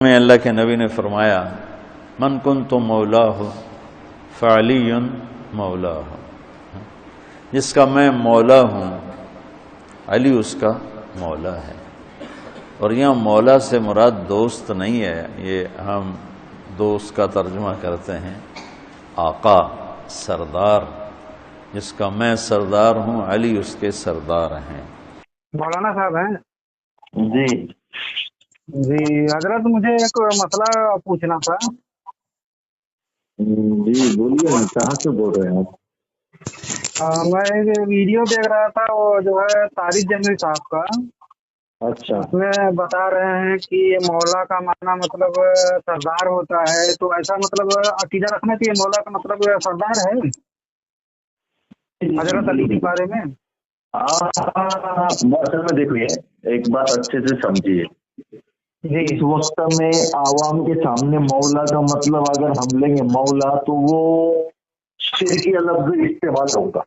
میں اللہ کے نبی نے فرمایا من کنت مولاہ فعلی مولاہ، جس کا میں مولا ہوں علی اس کا مولا ہے۔ اور یہاں مولا سے مراد دوست نہیں ہے، یہ ہم دوست کا ترجمہ کرتے ہیں آقا، سردار، جس کا میں سردار ہوں علی اس کے سردار ہیں۔ مولانا صاحب ہیں جی جی حضرت، مجھے ایک مسئلہ پوچھنا تھا۔ جی بولیے نا، کہاں سے بول رہے ہیں آپ؟ میں ایک ویڈیو دیکھ رہا تھا، وہ جو ہے طارق جمیل صاحب کا، اچھا اس میں بتا رہے ہیں کہ مولا کا معنی مطلب سردار ہوتا ہے، تو ایسا مطلب عقیدہ رکھنا چاہیے مولا کا مطلب سردار ہے حضرت علی کے بارے میں؟ اصل میں دیکھیے، ایک بات اچھے سے سمجھیے، جی اس وقت میں عوام کے سامنے مولا کا مطلب اگر ہم لیں گے مولا تو وہ شرکی لفظ استعمال ہوگا،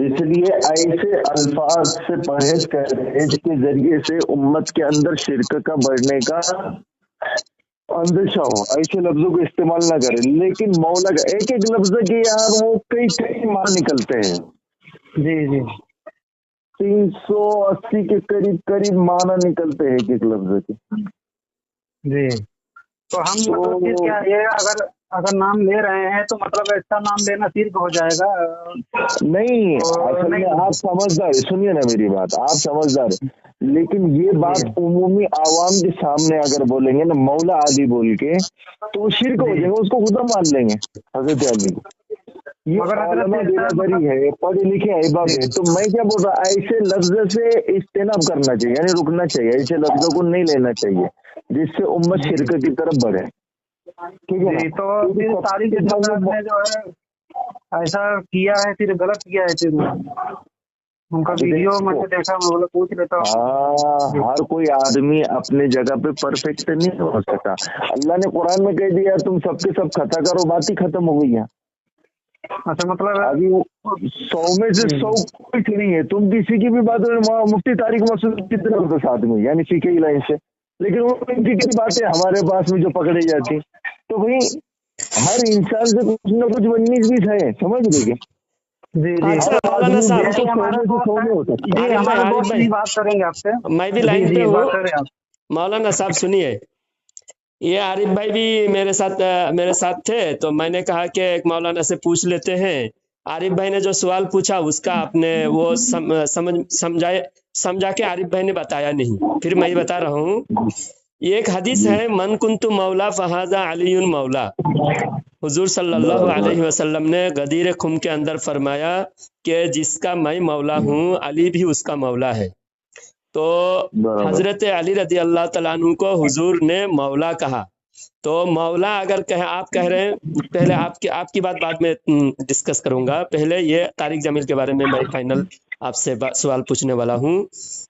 اس لیے ایسے الفاظ سے پرہیز کریں کے ذریعے سے امت کے اندر شرک کا بڑھنے کا اندیشہ ہو، ایسے لفظوں کو استعمال نہ کریں۔ لیکن مولا کا ایک ایک لفظ کے یار وہ کئی معنی نکلتے ہیں، جی جی 380 کے قریب معنی نکلتے ہیں ایک ایک لفظ کے۔ جی تو ہم مطلب کہ کیا یہ اگر نام لے رہے ہیں تو مطلب ایسا نام لینا شرک ہو جائے گا؟ نہیں، اصل میں آپ سمجھدار، سنیے نا میری بات، آپ سمجھدار ہیں، لیکن یہ بات عمومی عوام کے سامنے اگر بولیں گے نا مولا علی بول کے تو وہ شرک ہو جائے گا، اس کو خدا مان لیں گے حضرت علی کو۔ یہ علماء برادری ہے، پڑھے لکھے احباب ہے، تو میں کیا بول رہا، ایسے لفظ سے اجتناب کرنا چاہیے، یعنی رکنا چاہیے، ایسے لفظوں کو نہیں لینا چاہیے جس سے امت شرک کی طرف بڑھے، ٹھیک ہے نا؟ تو پھر طارق جمیل نے جو ہے ایسا کیا ہے، پھر غلط کیا ہے، پھر ان کا ویڈیو میں دیکھا، میں بولا پوچھ لیتا ہوں۔ ہر کوئی آدمی اپنے جگہ پہ پرفیکٹ نہیں ہو سکتا۔ اللہ نے قرآن میں کہہ دیا تم سب کے سب خطا کرو، بات ہی ختم ہو گئی ہے۔ اچھا مطلب ابھی 100 میں سے 100 کچھ نہیں ہے، تم کسی کی بھی بات مفتی طارق مسعود کتنے ہوتے ساتھ میں، یعنی فقہی لائن سے، لیکن وہ فقہی باتیں ہمارے پاس میں جو پکڑی جاتی، تو بھائی ہر انسان سے کچھ نہ کچھ 19-20 ہے، سمجھ گئے کیا؟ جی جی اچھا مولانا صاحب، ہمارے دوست بھی بات کریں گے آپ سے، میں بھی لائن پہ بات ہوں۔ کریں آپ۔ مولانا صاحب سنیے، یہ عارف بھائی بھی میرے ساتھ تھے، تو میں نے کہا کہ ایک مولانا سے پوچھ لیتے ہیں۔ عارف بھائی نے جو سوال پوچھا اس کا آپ نے وہ سمجھا کے عارف بھائی نے بتایا نہیں، پھر میں بتا رہا ہوں۔ یہ ایک حدیث ہے، من کنت مولا فہذا علی مولا۔ حضور صلی اللہ علیہ وسلم نے غدیر خم کے اندر فرمایا کہ جس کا میں مولا ہوں علی بھی اس کا مولا ہے۔ تو حضرت علی رضی اللہ تعالیٰ عنہ کو حضور نے مولا کہا۔ تو مولا اگر آپ کہہ رہے ہیں، پہلے آپ کی بات بعد میں ڈسکس کروں گا، پہلے یہ طارق جمیل کے بارے میں فائنل آپ سے سوال پوچھنے والا ہوں۔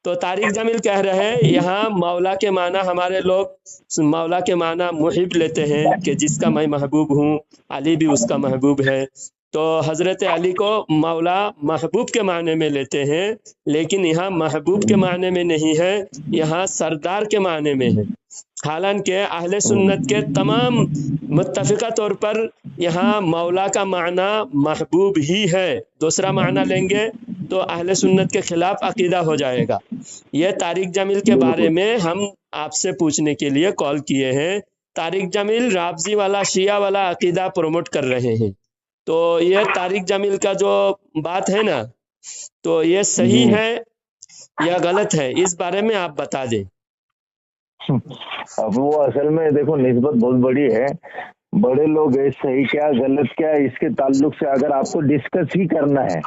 تو طارق جمیل کہہ رہے ہیں یہاں مولا کے معنی ہمارے لوگ مولا کے معنی محب لیتے ہیں کہ جس کا میں محبوب ہوں، علی بھی اس کا محبوب ہے۔ تو حضرت علی کو مولا محبوب کے معنی میں لیتے ہیں، لیکن یہاں محبوب کے معنی میں نہیں ہے، یہاں سردار کے معنی میں ہے۔ حالانکہ اہل سنت کے تمام متفقہ طور پر یہاں مولا کا معنی محبوب ہی ہے، دوسرا معنی لیں گے تو اہل سنت کے خلاف عقیدہ ہو جائے گا۔ یہ طارق جمیل کے بارے میں ہم آپ سے پوچھنے کے لیے کال کیے ہیں۔ طارق جمیل رافضی والا شیعہ والا عقیدہ پروموٹ کر رہے ہیں، تو یہ طارق جمیل کا جو بات ہے نا، تو یہ صحیح ہے یا غلط ہے، اس بارے میں آپ بتا دیں۔ اب وہ اصل میں دیکھو نسبت بہت بڑی ہے، بڑے لوگ ہے، صحیح کیا غلط کیا، اس کے تعلق سے اگر آپ کو ڈسکس ہی کرنا ہے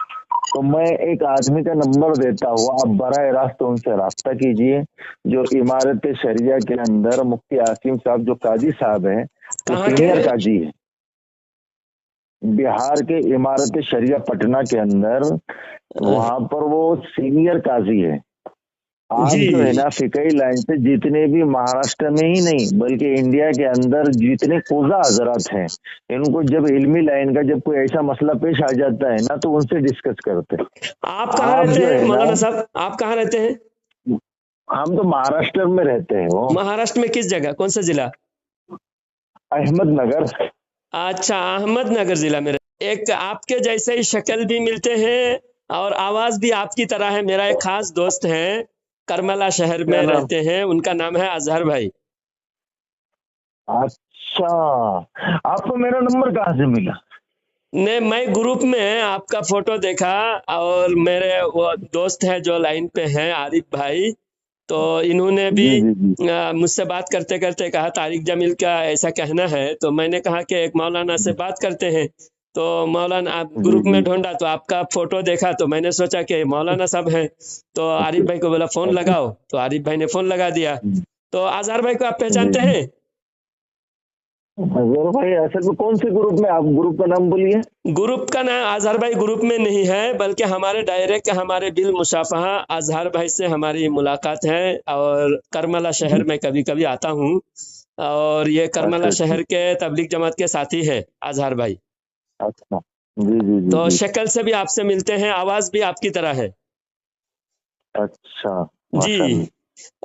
تو میں ایک آدمی کا نمبر دیتا ہوں، آپ براہ راست ان سے رابطہ کیجئے، جو امارت شریعہ کے اندر مفتی عاصم صاحب جو قاضی صاحب ہیں، وہ سینئر قاضی ہے بہار کے امارت شریعہ پٹنہ کے اندر، وہاں پر وہ سینئر قاضی ہے۔ آپ جو ہے نا فقہی لائن سے جتنے بھی مہاراشٹر میں ہی نہیں بلکہ انڈیا کے اندر جتنے قضا حضرات ہیں، ان کو جب علمی لائن کا جب کوئی ایسا مسئلہ پیش آ جاتا ہے نا تو ان سے ڈسکس کرتے ہیں۔ آپ کہاں رہتے ہیں مولانا صاحب؟ آپ کہاں رہتے ہیں؟ हम तो महाराष्ट्र में रहते हैं। वो महाराष्ट्र में किस जगह, कौन सा जिला? अहमदनगर। अच्छा, अहमदनगर जिला में। एक आपके जैसे ही शक्ल भी मिलते हैं और आवाज भी आपकी तरह है। मेरा एक खास दोस्त है, करमला शहर में क्या नाम? रहते हैं, उनका नाम है अजहर भाई। अच्छा, आपको मेरा नंबर कहाँ से मिला? ने मैं ग्रुप में आपका फोटो देखा और मेरे वो दोस्त है जो लाइन पे हैं, आरिफ भाई, तो इन्होंने भी जी जी जी। मुझसे बात करते करते कहा तारिक जमील का ऐसा कहना है, तो मैंने कहा कि एक मौलाना से बात करते हैं। तो मौलाना आप जी ग्रुप में जी। ढूंढा तो आपका फोटो देखा, तो मैंने सोचा कि मौलाना साहब हैं, तो आरिफ भाई को बोला फोन लगाओ, तो आरिफ भाई ने फोन लगा दिया। तो अजहर भाई को आप पहचानते हैं? अजहर भाई असल में कौन से ग्रुप में? आप ग्रुप का नाम बोलिए। ग्रुप का नाम अजहर भाई ग्रुप में नहीं है, बल्कि हमारे डायरेक्ट हमारे बिल मुशाफहा अजहर भाई से हमारी मुलाकात है, और करमला शहर में कभी कभी आता हूँ, और ये करमला अच्छा शहर के तबलीग जमात के साथी है अजहर भाई। अच्छा। जी जी जी तो जी। शक्ल से भी आपसे मिलते हैं, आवाज भी आपकी तरह है। अच्छा, जी। माशाल्लाह।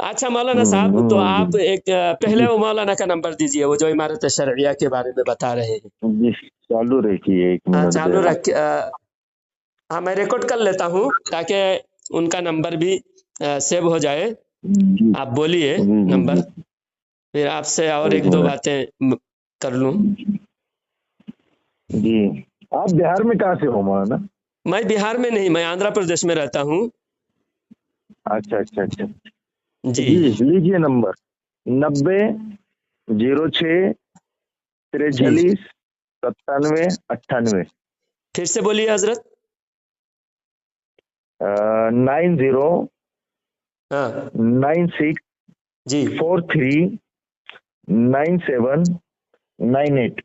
अच्छा मौलाना साहब, तो आप जी एक पहले वो मौलाना का नंबर दीजिए, वो जो इमारत शरइया के बारे में बता रहे हैं। जी, चालू रखिए, एक हाँ मिनट चालू जरा। रख। हाँ मैं रिकॉर्ड कर लेता हूँ ताकि उनका नंबर भी सेव हो जाए। जी आप बोलिए जी जी नंबर, जी। फिर आपसे और एक एक दो मिनट। बातें कर लूँ। जी, आप बिहार में कहाँ से हो मौलाना? मैं बिहार में नहीं, मैं आंध्र प्रदेश में रहता हूँ। अच्छा अच्छा अच्छा। जी। जी लीजिए नंबर 90 06 जी 43 97 98। फिर से बोलिए हजरत। 90 हाँ 96 जी। 43 97 98।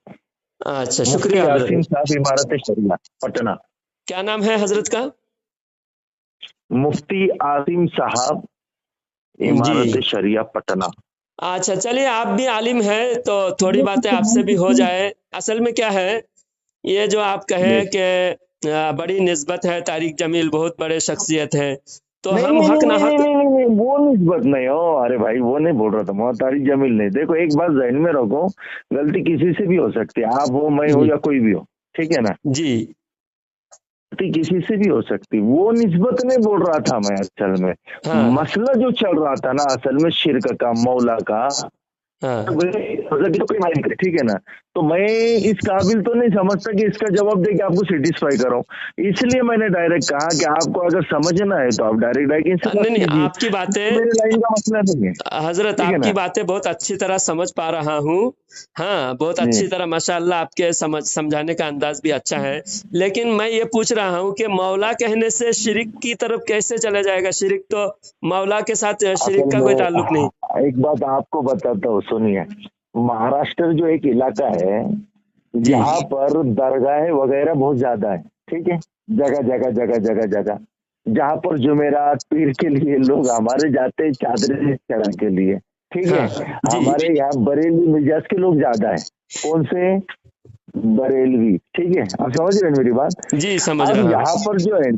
अच्छा मुफ्ती शुक्रिया आसिम हजरत। साहब, इमारत शरिया, पटना। क्या नाम है हजरत का? मुफ्ती आसिम साहब, जी। इमारत शरिया, पटना। अच्छा चलिए, आप भी आलिम हैं तो थोड़ी बातें आपसे भी हो जाए। असल में क्या है, ये जो आप कहें कि बड़ी निस्बत है, तारिक जमील बहुत बड़े शख्सियत हैं, तो नहीं हम नहीं हक नहीं ना नहीं हक। नहीं नहीं नहीं, वो निस्बत नहीं हो। अरे भाई वो नहीं बोल रहा था, मोहम्मद तारिक जमील नहीं। देखो एक बात ज़हन में रखो, गलती किसी से भी हो सकती है, आप हो, मैं हो, या कोई भी हो, ठीक है ना? जी गलती किसी से भी हो सकती, वो निस्बत नहीं बोल रहा था मैं। असल में हाँ मसला जो चल रहा था ना, असल में शिर्क का, मौला का, हाँ मतलब तो कोई मायने करे, ठीक है ना? तो मैं इस काबिल तो नहीं समझता कि इसका जवाब दे के आपको सेटिस्फाई करूं, इसलिए मैंने डायरेक्ट कहा कि आपको अगर समझना है तो आप डायरेक्ट इनसे बात नहीं नहीं, कीजिए, आपकी बातें मेरे लाइन का मसला नहीं है, हजरत, ठीक है आपकी ना? बातें बहुत अच्छी तरह समझ पा रहा हूँ। हाँ बहुत जी अच्छी तरह माशाअल्लाह, आपके समझाने का अंदाज भी अच्छा है। लेकिन मैं ये पूछ रहा हूँ कि मौला कहने से शिरिक की तरफ कैसे चला जाएगा? शिरिक तो मौला के साथ शिरिक असल का कोई ताल्लुक नहीं। में एक बात आपको बताता हूँ, सुनिए। महाराष्ट्र जो एक इलाका है, जी यहाँ पर दरगाहें वगैरह बहुत ज्यादा है, ठीक है? जगह जगह जगह जगह जगह, जहाँ पर जुमेरात पीर के लिए लोग हमारे जाते हैं, चादरें चढ़ा के लिए, ठीक है? हाँ जी हमारे यहाँ बरेली मिजाज के लोग ज्यादा है। कौन से? बरेलवी, ठीक है? आप समझ रहे हैं मेरी बात? जी समझ अब रहा हूँ। यहाँ पर जो है,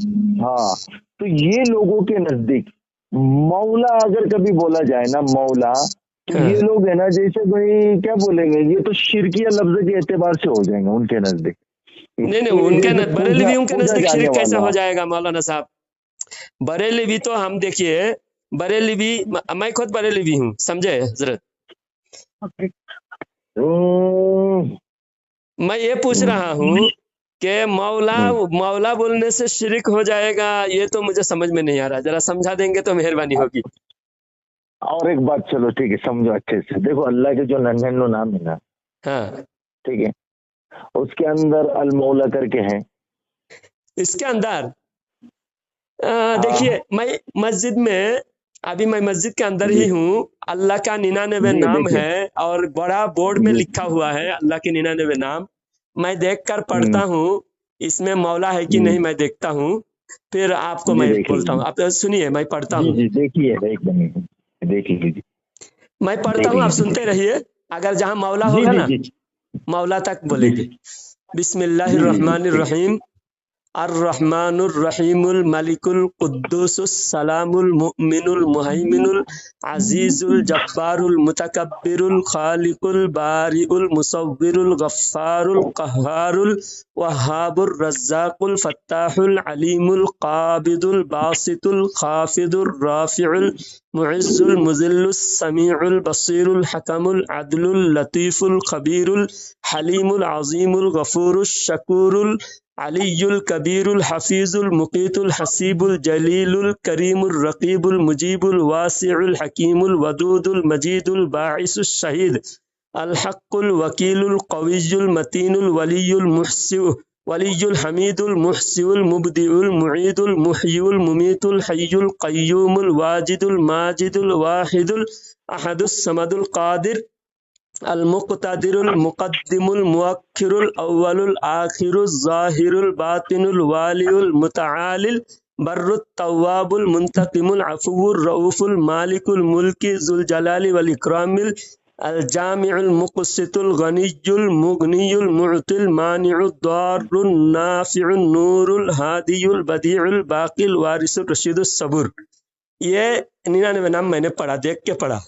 हाँ, तो ये लोगों के नजदीक मौला अगर कभी बोला जाए ना, मौला, तो हाँ। ये लोग है ना, जैसे भाई क्या बोलेंगे, ये तो शिरकिया लफ्ज के एतबार से हो जाएंगे उनके नजदीक। नहीं नहीं, ये उनके जैसे बरेलवियों के पूजा नजदीक जाने शिरिक कैसा वाला। हो जाएगा मौलाना साहब? बरेलवी तो हम देखिए, बरेलवी, मैं खुद बरेलवी हूँ, समझे हजरत? हम्म, मैं ये पूछ रहा हूँ कि मौला मौला बोलने से शिरिक हो जाएगा, ये तो मुझे समझ में नहीं आ रहा। जरा समझा देंगे तो मेहरबानी होगी। और एक बात, चलो ठीक है, समझो अच्छे से। देखो अल्लाह के जो नन्हे नाम है ना, हाँ ठीक है, उसके अंदर अल मौला करके है। इसके अंदर देखिए, मैं मस्जिद में, अभी मैं मस्जिद के अंदर ही जी हूँ। अल्लाह का 99 जी नाम देखिए। है और बड़ा बोर्ड में जी लिखा हुआ है अल्लाह के 99 नाम। मैं देखकर पढ़ता हूँ, इसमें मौला है कि नहीं मैं देखता हूँ, फिर आपको जी मैं बोलता हूँ। देखिए। आप सुनिए, मैं पढ़ता जी हूँ, जी देखिए, एक मिनट देख लीजिए, मैं पढ़ता देख हूँ, आप लीजिए। सुनते रहिए। अगर जहाँ मौला जी होगा जी ना, जी मौला तक जी बोलेंगे। जी जी ठीक है। बिस्मिल्लाहिर्रहमानिर्रहीम। अर्रहमानुर रहीमुल मलिकुल कुद्दूसुस सलामुल मुमिनुल मुहैमिनुल अजीजुल जब्बारुल मुतकब्बिरुल खालिकुल बारिउल मुसव्विरुल गफ्फारुल कहारुल वहाबुर रज़्ज़ाकुल फत्ताहुल अलीमुल काबिदुल बासितुल खाफिदुर राफिउल मुइज़्ज़ुल मुज़िल्लुस समीउल बसीरुल हकमुल अदलुल लतीफुल खबीरुल हलीमुल अज़ीमुल गफूरुश शकूरुल अलीयुल कबीरुल हफीजुल मुकीतुल हसीबुल जलीलुल करीमुल रकीबुल मुजीबुल वासिउल हकीमुल वदूदुल मजीदुल बाइसुल शहीद अल हक्कुल वकीलुल कवियुल मतीनुल वलीयुल हमीदुल मुहसिउल मुबदिउल मुईदुल मुहयिउल मुमीतुल हय्युल कय्यूमुल वाजिदुल माजिदुल वाहिदुल अहदुस समदुल कादिर अल मुक़्तदिरुल मुक़द्दिमुल मुअक्खिरुल अव्वलुल आखिरुल ज़ाहिरुल बातिनुल वालियुल मुतआलिल बर्रुत तव्वाबुल मुंतकिमुल अफ़ुव्वुर रऊफ़ुल मालिकुल मुल्की ज़ुल जलाली वल इकरामिल अल जामिउल मुक़सितुल गनियुल मुग़नियुल मुअतिल मानिउद दारुन नाफ़िउन नूरुल हादियुल बदीउल बाक़िल वारिसुर रशीदुस सबूर। ये 99 नाम मैंने पढ़ा, देख के पढ़ा।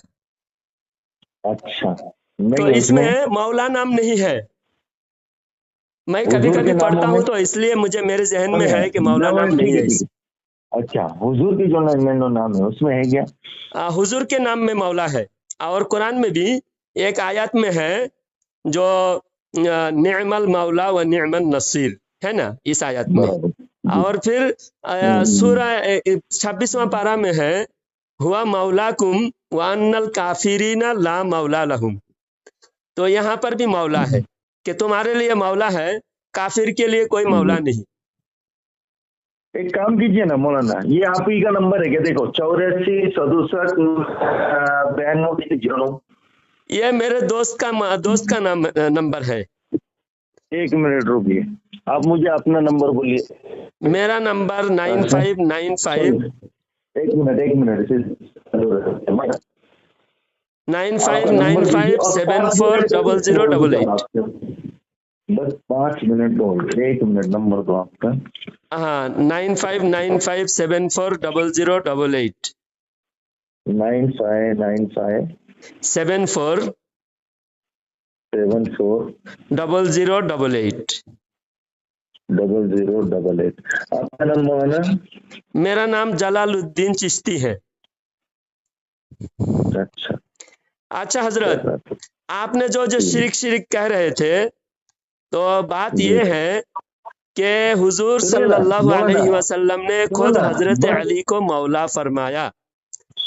अच्छा, तो नहीं इसमें मौला नाम नहीं है। मैं कभी हुजूर कभी के पढ़ता नामों हूँ में तो इसलिए मुझे मेरे जहन में है कि मौला नाम नहीं है। ठीक है। अच्छा, हुजूर के जो नाम है उसमें है क्या? हुजूर के नाम में मौला है, और कुरान में भी एक आयत में है जो निअमल मौला व निअमन नसीर है ना, इस आयत में। और फिर सूरा 26वां पारा में है हुआ मौलाकुम व अन्नल काफिरीना ला मौला लहुम। तो यहाँ पर भी मौला है कि तुम्हारे लिए मौला है, काफिर के लिए कोई मौला नहीं। एक काम कीजिए ना मौलाना, ये आप ही का नंबर है क्या? देखो 84 67 92 09। ये मेरे दोस्त का नंबर है। एक मिनट रुकिए, आप मुझे अपना नंबर बोलिए। मेरा नंबर 9595 एक मिनट 9595 740088। बस 5 मिनट होल्ड, 1 मिनट नंबर दो आपका। हाँ, 9595 740088 9595 74 74 0088। आपका नाम मौलाना? मेरा नाम जलालुद्दीन चिश्ती है। अच्छा हजरत, आपने जो शिरिक कह रहे थे, तो बात ये है कि हुजूर सल्लल्लाहु अलैहि वसल्लम ने खुद हजरत अली को मौला फरमाया,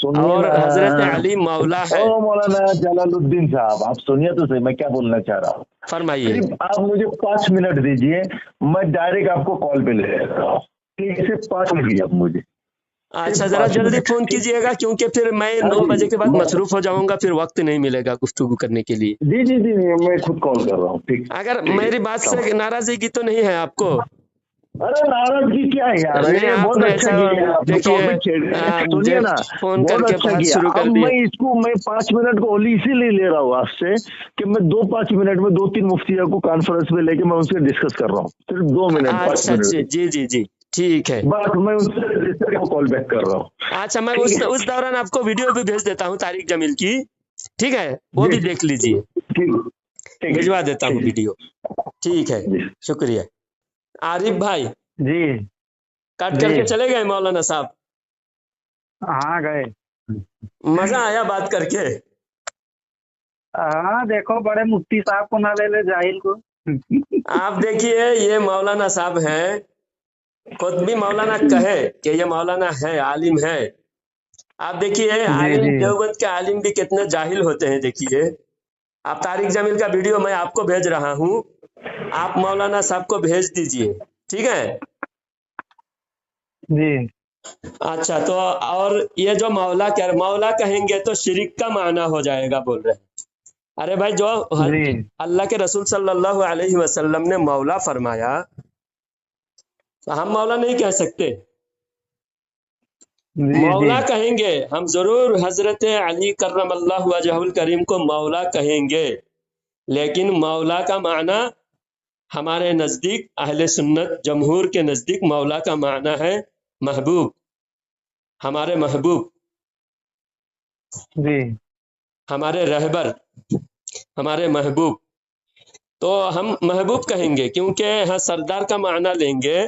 और हजरत अली मौला है। ओ मौलाना जलालुद्दीन साहब, आप सुनिए तो सही, मैं क्या बोलना चाह रहा हूँ। फरमाइए। आप मुझे 5 मिनट दीजिए, मैं डायरेक्ट आपको कॉल पे ले रहा हूँ। ठीक है, सिर्फ 5 मिनट दीजिए आप मुझे। अच्छा, जरा जल्दी फोन कीजिएगा, क्योंकि फिर मैं 9 बजे के बाद मसरूफ हो जाऊंगा, फिर वक्त नहीं मिलेगा गुफ्तगू करने के लिए। जी मैं खुद कॉल कर रहा हूँ। ठीक, अगर मेरी बात से नाराजगी तो नहीं है आपको? अरे नाराजगी क्या है यार, ये बहुत अच्छा किया। देखिए ना, फोन बहुत करके अच्छा बात किया। शुरू कर अब दिया। मैं 5 मिनट को ओनली इसीलिए ले रहा हूँ आपसे कि मैं 5 मिनट में 2-3 मुफ्तिया को कॉन्फ्रेंस में लेके मैं उनसे डिस्कस कर रहा हूँ। सिर्फ 2 मिनट 5 मिनट। जी ठीक है, बस मैं उनसे कॉल बैक कर रहा हूँ। अच्छा, मैं उस दौरान आपको वीडियो भी भेज देता हूँ तारिक जमील की, ठीक है, वो भी देख लीजिए। भिजवा देता हूँ वीडियो। ठीक है, शुक्रिया। आरिफ भाई जी, कट करके चले गए मौलाना साहब? हाँ गए। मजा आया बात करके? हाँ, देखो बड़े मुफ्ती साहब को ना ले जाहिल को। आप देखिए, ये मौलाना साहब हैं, खुद भी मौलाना कहे कि ये मौलाना है, आलिम है। आप देखिए, आलिम देवबंद के आलिम भी कितने जाहिल होते हैं। देखिए, आप तारिक जमील का वीडियो मैं आपको भेज रहा हूँ, आप मौलाना साहब को भेज दीजिए, ठीक है जी। अच्छा, तो और ये जो मौला कहेंगे तो शिरिक का माना हो जाएगा, बोल रहे हैं। अरे भाई, जो अल्लाह के रसूल सल्लल्लाहु अलैहि वसल्लम ने मौला फरमाया, तो हम मौला नहीं कह सकते। मौला कहेंगे हम जरूर, हजरत अली कर्रमल्लाहु वजहुल करीम को मौला कहेंगे, लेकिन मौला का माना ہمارے نزدیک اہل سنت جمہور کے نزدیک مولا کا معنی ہے محبوب، ہمارے محبوب، جی ہمارے رہبر، ہمارے محبوب۔ تو ہم محبوب کہیں گے کیونکہ ہاں سردار کا معنی لیں گے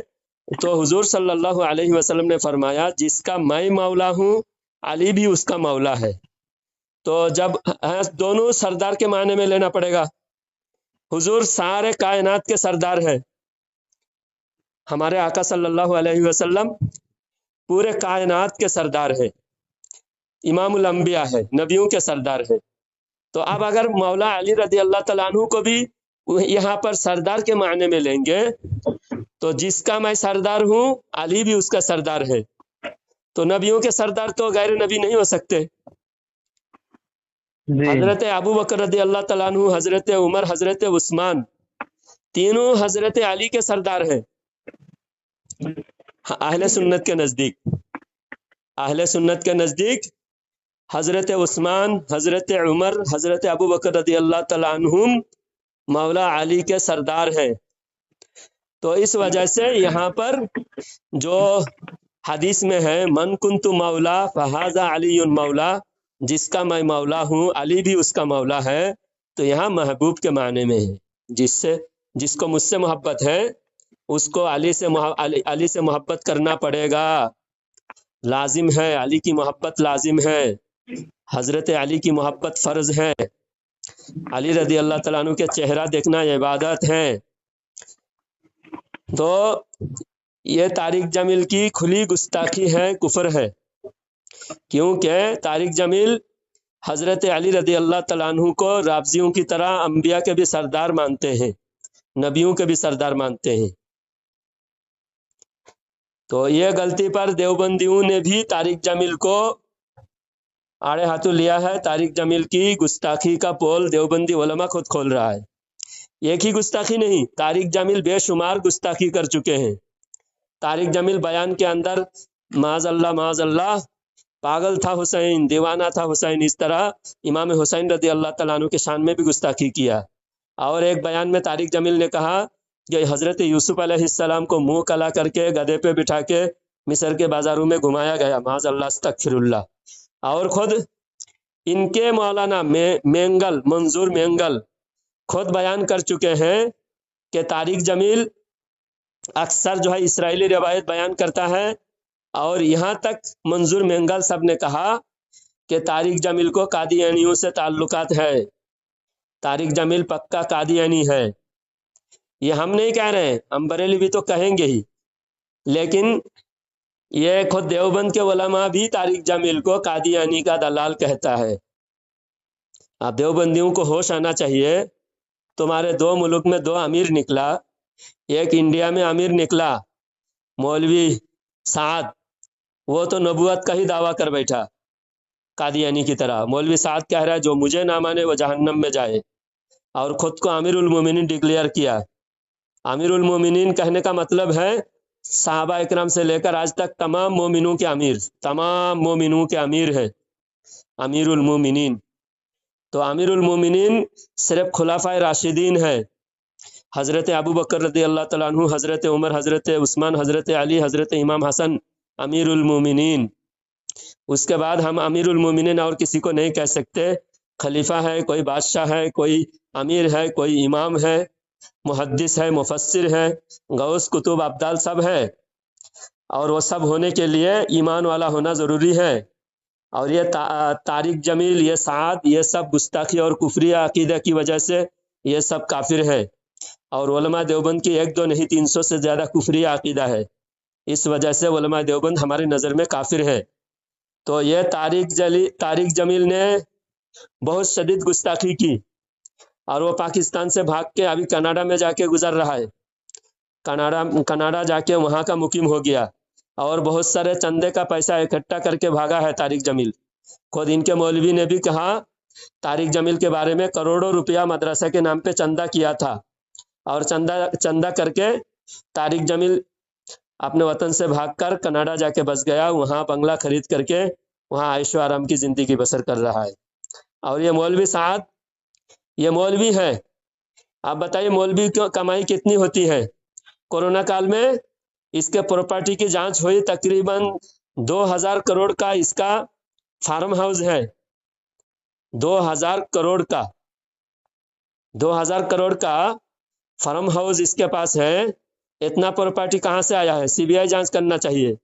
تو حضور صلی اللہ علیہ وسلم نے فرمایا جس کا میں مولا ہوں علی بھی اس کا مولا ہے۔ تو جب دونوں سردار کے معنی میں لینا پڑے گا، حضور سارے کائنات کے سردار ہیں، ہمارے آقا صلی اللہ علیہ وسلم پورے کائنات کے سردار ہیں، امام الانبیاء ہے، نبیوں کے سردار ہیں۔ تو اب اگر مولا علی رضی اللہ تعالیٰ عنہ کو بھی یہاں پر سردار کے معنی میں لیں گے تو جس کا میں سردار ہوں علی بھی اس کا سردار ہے، تو نبیوں کے سردار تو غیر نبی نہیں ہو سکتے۔ جی حضرت ابو بکر رضی اللہ تعالیٰ عنہ، حضرت عمر، حضرت عثمان، تینوں حضرت علی کے سردار ہیں اہل سنت کے نزدیک۔ اہل سنت کے نزدیک حضرت عثمان، حضرت عمر، حضرت ابو بکر رضی اللہ تعالیٰ عنہم مولا علی کے سردار ہیں۔ تو اس وجہ سے یہاں پر جو حدیث میں ہے من کنت مولا فہذا علی مولا، جس کا میں مولا ہوں علی بھی اس کا مولا ہے، تو یہاں محبوب کے معنی میں ہے، جس کو مجھ سے محبت ہے اس کو علی سے محبت کرنا پڑے گا، لازم ہے، علی کی محبت لازم ہے، حضرت علی کی محبت فرض ہے، علی رضی اللہ تعالیٰ عنہ کے چہرہ دیکھنا عبادت ہے۔ تو یہ طارق جمیل کی کھلی گستاخی ہے، کفر ہے، کیونکہ طارق جمیل حضرت علی رضی اللہ تعالیٰ عنہ کو رافضیوں کی طرح انبیاء کے بھی سردار مانتے ہیں، نبیوں کے بھی سردار مانتے ہیں۔ تو یہ غلطی پر دیوبندیوں نے بھی طارق جمیل کو آڑے ہاتھوں لیا ہے۔ طارق جمیل کی گستاخی کا پول دیوبندی علماء خود کھول رہا ہے۔ ایک ہی گستاخی نہیں، طارق جمیل بے شمار گستاخی کر چکے ہیں۔ طارق جمیل بیان کے اندر معاذ اللہ پاگل تھا حسین، دیوانہ تھا حسین، اس طرح امام حسین رضی اللہ تعالیٰ عنہ کے شان میں بھی گستاخی کیا۔ اور ایک بیان میں طارق جمیل نے کہا کہ حضرت یوسف علیہ السلام کو منہ کلا کر کے گدھے پہ بٹھا کے مصر کے بازاروں میں گھمایا گیا، معاذ اللہ استغفر اللہ۔ اور خود ان کے مولانا مینگل، منظور مینگل خود بیان کر چکے ہیں کہ طارق جمیل اکثر جو ہے اسرائیلی روایت بیان کرتا ہے، اور یہاں تک منظور مینگل صاحب نے کہا کہ طارق جمیل کو قادیانیوں سے تعلقات ہے، طارق جمیل پکا قادیانی ہے۔ یہ ہم نہیں کہہ رہے ہیں، ہم بریلی بھی تو کہیں گے ہی، لیکن یہ خود دیوبند کے علماء بھی طارق جمیل کو قادیانی کا دلال کہتا ہے۔ اب دیوبندیوں کو ہوش آنا چاہیے، تمہارے دو ملک میں دو امیر نکلا، ایک انڈیا میں امیر نکلا مولوی سعد، وہ تو نبوت کا ہی دعویٰ کر بیٹھا قادیانی کی طرح۔ مولوی سعد کہہ رہا ہے جو مجھے نہ مانے وہ جہنم میں جائے، اور خود کو امیر المومنین ڈکلیئر کیا۔ امیر المومنین کہنے کا مطلب ہے صحابہ اکرام سے لے کر آج تک تمام مومنوں کے امیر، تمام مومنوں کے امیر ہے امیر المومنین۔ تو امیر المومنین صرف خلفائے راشدین ہے، حضرت ابو بکر رضی اللہ تعالیٰ عنہ، حضرت عمر، حضرت عثمان، حضرت علی، حضرت امام حسن، امیر المومنین۔ اس کے بعد ہم امیر المومنین اور کسی کو نہیں کہہ سکتے۔ خلیفہ ہے، کوئی بادشاہ ہے، کوئی امیر ہے، کوئی امام ہے، محدث ہے، مفسر ہے، غوث، قطب، ابدال سب ہے، اور وہ سب ہونے کے لیے ایمان والا ہونا ضروری ہے۔ اور یہ طارق جمیل، یہ سعد، یہ سب گستاخی اور کفری عقیدہ کی وجہ سے یہ سب کافر ہے، اور علماء دیوبند کی 1 2 نہیں 300 سے زیادہ کفری عقیدہ ہے، اس وجہ سے علماء دیوبند ہماری نظر میں کافر ہے۔ تو یہ طارق جمیل نے بہت شدید گستاخی کی، اور وہ پاکستان سے بھاگ کے ابھی کینیڈا میں جا کے گزر رہا ہے، کینیڈا جا کے وہاں کا مقیم ہو گیا، اور بہت سارے چندے کا پیسہ اکٹھا کر کے بھاگا ہے طارق جمیل۔ خود ان کے مولوی نے بھی کہا طارق جمیل کے بارے میں کروڑوں روپیہ مدرسہ کے نام پہ چندہ کیا تھا، اور چندہ کر کے طارق جمیل اپنے وطن سے بھاگ کر کینیڈا جا کے بس گیا، وہاں بنگلہ خرید کر کے وہاں عیش و آرام کی زندگی بسر کر رہا ہے۔ اور یہ مولوی سعد، یہ مولوی ہے، आप बताइए मौलवी की कमाई कितनी होती है। कोरोना काल में इसके प्रॉपर्टी की जांच हुई, तकरीबन 2000 करोड़ का इसका फार्म हाउस है। 2000 करोड़ का 2000 करोड़ का फार्म हाउस इसके पास है। इतना प्रॉपर्टी कहाँ से आया है? सीबीआई जांच करना चाहिए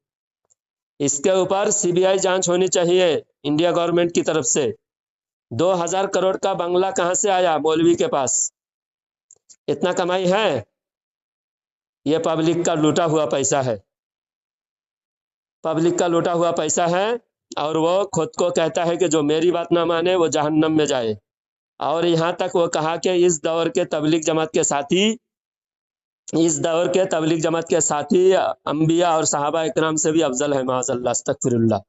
इसके ऊपर, सीबीआई जांच होनी चाहिए इंडिया गवर्नमेंट की तरफ से। 2000 करोड़ का बंगला कहाँ से आया मौलवी के पास? इतना कमाई है? ये पब्लिक का लूटा हुआ पैसा है, पब्लिक का लूटा हुआ पैसा है। और वो खुद को कहता है कि जो मेरी बात ना माने वो जहन्नम में जाए। और यहाँ तक वो कहा कि इस दौर के तबलीग जमात के साथी अंबिया और सहाबा इकराम से भी अफजल है। माज़अल्लाह, अस्तगफिरुल्लाह।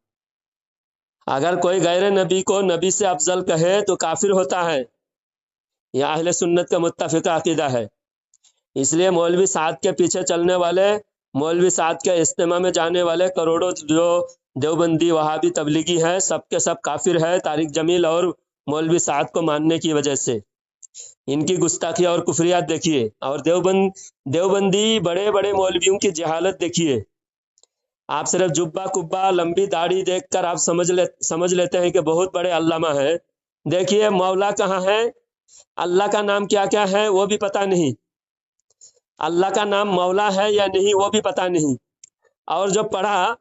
अगर कोई गैर नबी को नबी से अफजल कहे तो काफिर होता है। यह अहले सुन्नत का मुत्तफ़िक़ा अक़ीदा है। इसलिए मौलवी साद के पीछे चलने वाले, मौलवी साद के इज्तिमा में जाने वाले करोड़ों जो देवबंदी वहाबी तबलीगी है, सब के सब काफिर है तारिक जमील और मौलवी साद को मानने की वजह से। इनकी गुस्ताखी और कुफरियात देखिए। और देवबंदी बड़े बड़े मौलवियों की जहालत देखिए। आप सिर्फ जुब्बा कुब्बा लंबी दाढ़ी देखकर आप समझ लेते हैं कि बहुत बड़े अल्लामा है। देखिए मौला कहाँ है, अल्लाह का नाम क्या क्या है वो भी पता नहीं, अल्लाह का नाम मौला है या नहीं वो भी पता नहीं। और जो पढ़ा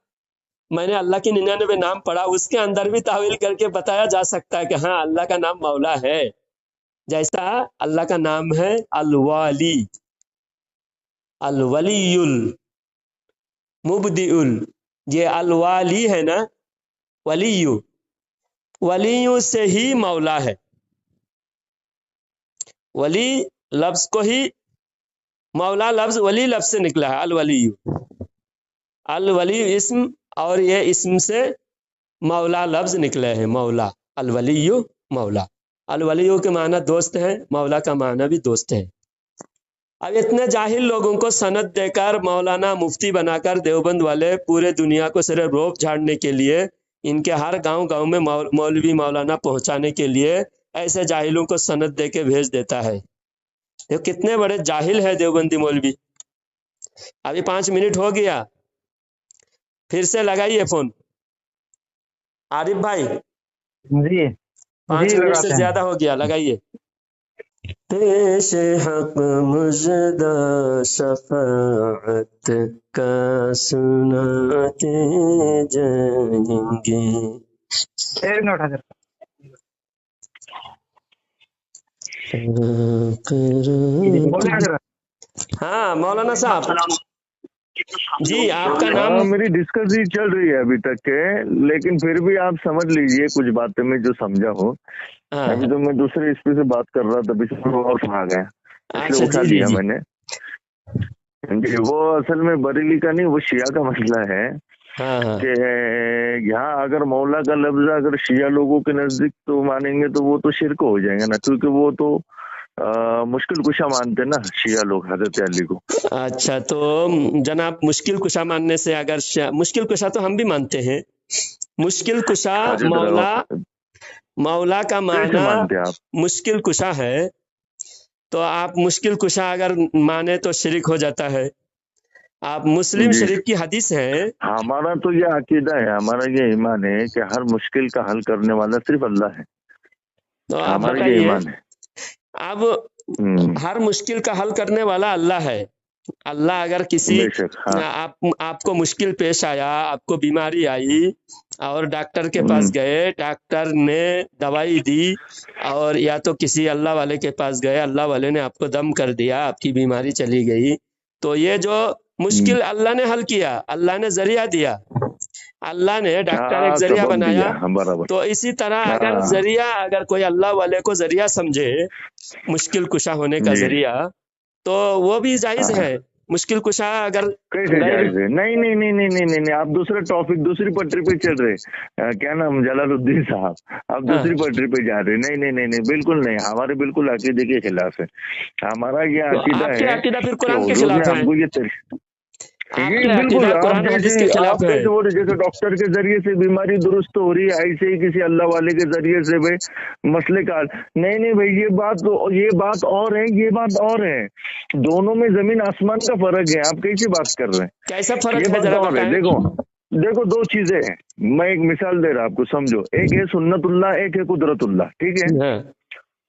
मैंने अल्लाह की 99 नाम पढ़ा, उसके अंदर भी तावील करके बताया जा सकता है कि हाँ अल्लाह का नाम मौला है। जैसा अल्लाह का नाम है अल-वाली, अल-वलीयुल, मुबदिउल। ये अल-वाली है ना, वलीयु, वलीयु से ही मौला है। वली लफ्ज को ही मौला लफ्ज वली लफ्ज से निकला है। अल-वलीयु, अल-वली इस्म और ये इस्म से मौला लफ्ज निकले हैं। मौला, अल-वलीयु, मौला। अल-वलीयु के माना दोस्त है, मौला का माना भी दोस्त है। अब इतने जाहिल लोगों को सनद देकर मौलाना मुफ्ती बनाकर देवबंद वाले पूरे दुनिया को सिर्फ रोब झाड़ने के लिए, इनके हर गांव गांव में मौलवी मौलाना पहुंचाने के लिए ऐसे जाहिलों को सनद दे के भेज देता है। ये कितने बड़े जाहिल है देवबंदी मौलवी। अभी 5 मिनट हो गया, फिर से लगाइए फोन आरिफ भाई। जी 5 जी मिनट लगाते से हैं। ज्यादा हो गया, लगाइए। पेश हक मुजदा शफाअत का सुनाते जाएंगे। एक मिनट हाजिर। बोले हाजिर। हाँ मौलाना साहब जी, आपका नाम। मेरी डिस्कस ही चल रही है अभी तक के, लेकिन फिर भी आप समझ लीजिए कुछ बातें में जो समझा हो। हाँ, अभी तो मैं दूसरे इस पे से बात कर रहा था, बीच में वो और आ गया, अच्छा इसलिए उठा जी जी लिया जी। मैंने। जी, वो असल में बरेली का नहीं, वो शिया का मसला है हाँ हाँ कि यहाँ अगर मौला का लफ्ज अगर शिया लोगों के नजदीक तो मानेंगे तो वो तो शिरक हो जाएंगे ना, क्योंकि वो तो मुश्किल कुशा मानते ना शिया लोग हजरत अली को। अच्छा, तो जनाब मुश्किल कुशा मानने से अगर मुश्किल कुशा तो हम भी मानते हैं। मुश्किल कुशा मौला, मौला का कैसे माना मानते आप? मुश्किल कुशा है, तो आप मुश्किल कुशा अगर माने तो शिरिक हो जाता है। आप मुस्लिम जी। शरीफ की हदीस है। हमारा तो ये अकीदा है, हमारा ये ईमान है कि हर मुश्किल का हल करने वाला सिर्फ अल्लाह है। तो आप हमारा ये बताइए, ईमान है। अब हर मुश्किल का हल करने वाला अल्लाह है। अल्लाह अगर किसी बेशक, हाँ। आपको मुश्किल पेश आया, आपको बीमारी आई और डॉक्टर के पास गए, डॉक्टर ने दवाई दी, और या तो किसी अल्लाह वाले के पास गए, अल्लाह वाले ने आपको दम कर दिया, आपकी बीमारी चली गई, तो ये जो मुश्किल अल्लाह ने हल किया, अल्लाह ने जरिया दिया, अल्लाह ने डॉक्टर एक जरिया बनाया। तो इसी तरह अगर जरिया, अगर कोई अल्लाह वाले को जरिया समझे मुश्किल कुशा होने का जरिया, तो वो भी जायज है। मुश्किल कुशा अगर कैसे जायज है? नहीं नहीं नहीं नहीं नहीं नहीं, आप दूसरा टॉपिक, दूसरी पटरी पे चल रहे। क्या नाम, जलालुद्दीन साहब, आप दूसरी पटरी पे जा रहे। नहीं नहीं नहीं नहीं, बिल्कुल नहीं, हमारे बिल्कुल अकीदे के खिलाफ है। हमारा ये अकीदा है, अकीदा फिर कुरान के खिलाफ है। ये आपके बिल्कुल अकीदा आप कुरान हदीस जैसे के आप खिलाफ है। कैसे बोल रहे, जैसे डॉक्टर के जरिए से बीमारी दुरुस्त हो रही है, ऐसे ही किसी अल्लाह वाले के जरिए से भाई मसले का नहीं नहीं भाई, ये बात और है, ये बात और है। दोनों में जमीन आसमान का फर्क है। आप कैसी बात कर रहे हैं? कैसा ये फर्क है बात जरा और है। बताएं। देखो दो चीजें हैं। मैं एक मिसाल दे रहा आपको, समझो। एक है सुन्नतुल्लाह, एक है कुदरतुल्लाह। ठीक है? हाँ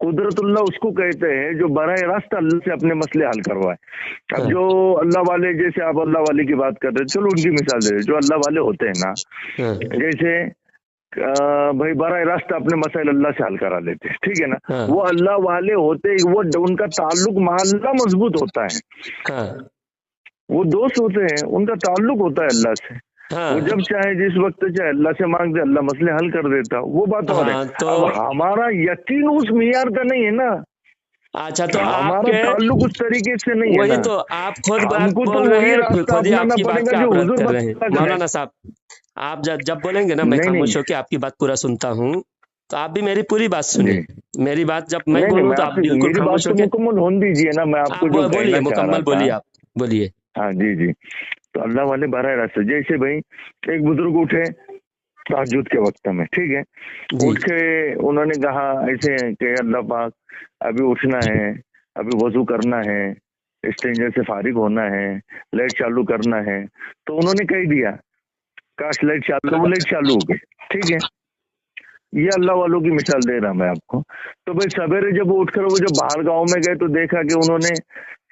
कुदरतुल्लाह उसको कहते हैं जो बराह रास्त अल्लाह से अपने मसले हल करवाए। अब हाँ जो अल्लाह वाले, जैसे आप अल्लाह वाले की बात कर रहे हैं, चलो उनकी मिसाल दे रहे, जो अल्लाह वाले होते हैं ना, हाँ जैसे भाई बराह रास्त अपने मसाइल अल्लाह से हल करा लेते हैं। ठीक है ना? हाँ वो अल्लाह वाले होते, वो उनका ताल्लुक महल्ला मजबूत होता है। हाँ वो दोस्त होते हैं, उनका ताल्लुक होता है अल्लाह से। हाँ वो जब चाहे जिस वक्त चाहे अल्लाह से मांगते, अल्लाह मसले हल कर देता। वो बात और है। हाँ। तो अब हमारा यकीन उस मियार का नहीं है ना, अच्छा, तो हमारा आपके ताल्लुक उस तरीके से नहीं है वही ना। तो आप खुद बात हमको तो बोल रहे वही हैं, रास्ता खुद ही अपनाना आपकी बात पड़ेगा का जो आप रद्द हुजूर कर रहे हैं। बता रहे हैं। मौलाना साहब, आप जब बोलेंगे ना, मैं नहीं नहीं खामोश होकर आपकी बात पूरा सुनता हूँ, तो आप भी मेरी पूरी बात जी, सुनिए। मेरी बात जब मैं नहीं बोलूँ मैं तो आप आपसे, बिल्कुल मेरी बात खामोश तो होके मुकम्मल होने दीजिए ना। मैं आपको आप जो बोलिए, कहना चाह रहा मुकम्मल था, बोलिए, आप बोलिए। हाँ जी जी। तो अल्लाह वाले बराह रास्ते, जैसे भाई एक बुजुर्ग उठे तहज्जुद के वक्त में, ठीक है, जी उठ के उन्होंने कहा ऐसे कि अल्लाह पाक अभी उठना है, अभी वजू करना है, स्टेंजर से फारिग होना है, लाइट चालू करना है। तो उन्होंने कह दिया काश लाइट चालू, तो वो लाइट चालू हो गई। ठीक है? ये अल्लाह वालों की मिसाल दे रहा मैं आपको। तो भाई सवेरे जब वो उठकर वो जब बाहर गांव में गए तो देखा कि उन्होंने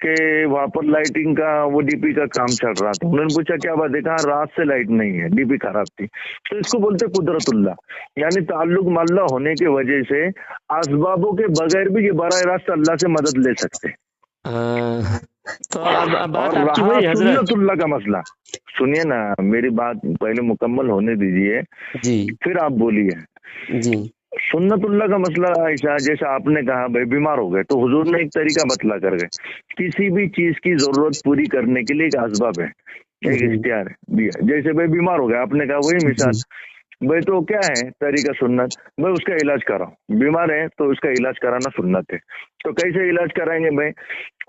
कि वहां पर लाइटिंग का वो डीपी का काम चल रहा था। उन्होंने पूछा क्या बात है? कहा रात से लाइट नहीं है, डीपी खराब थी। तो इसको बोलते कुदरतुल्लाह, यानी ताल्लुक मल्ला होने की वजह से असबाबों के बगैर भी ये बराह रास्त अल्लाह से मदद ले सकते हैं। तो अब बात और आपकी रहा वही हजरत। सुन्नतुल्लाह का मसला, सुनिए ना, मेरी बात पहले मुकम्मल होने दीजिए, जी फिर आप बोलिए। जी सुन्नतुल्लाह का मसला ऐसा, जैसा आपने कहा भाई बीमार हो गए तो हुजूर ने एक तरीका बतला कर गए। किसी भी चीज की जरूरत पूरी करने के लिए एक असबाब है, एक इख्तियार है दिया। जैसे भाई बीमार हो गया, आपने कहा वही मिसाल, भाई तो क्या है तरीका? सुन्नत, भाई उसका इलाज कराओ। बीमार है तो उसका इलाज कराना सुन्नत है। तो कैसे इलाज कराएंगे भाई?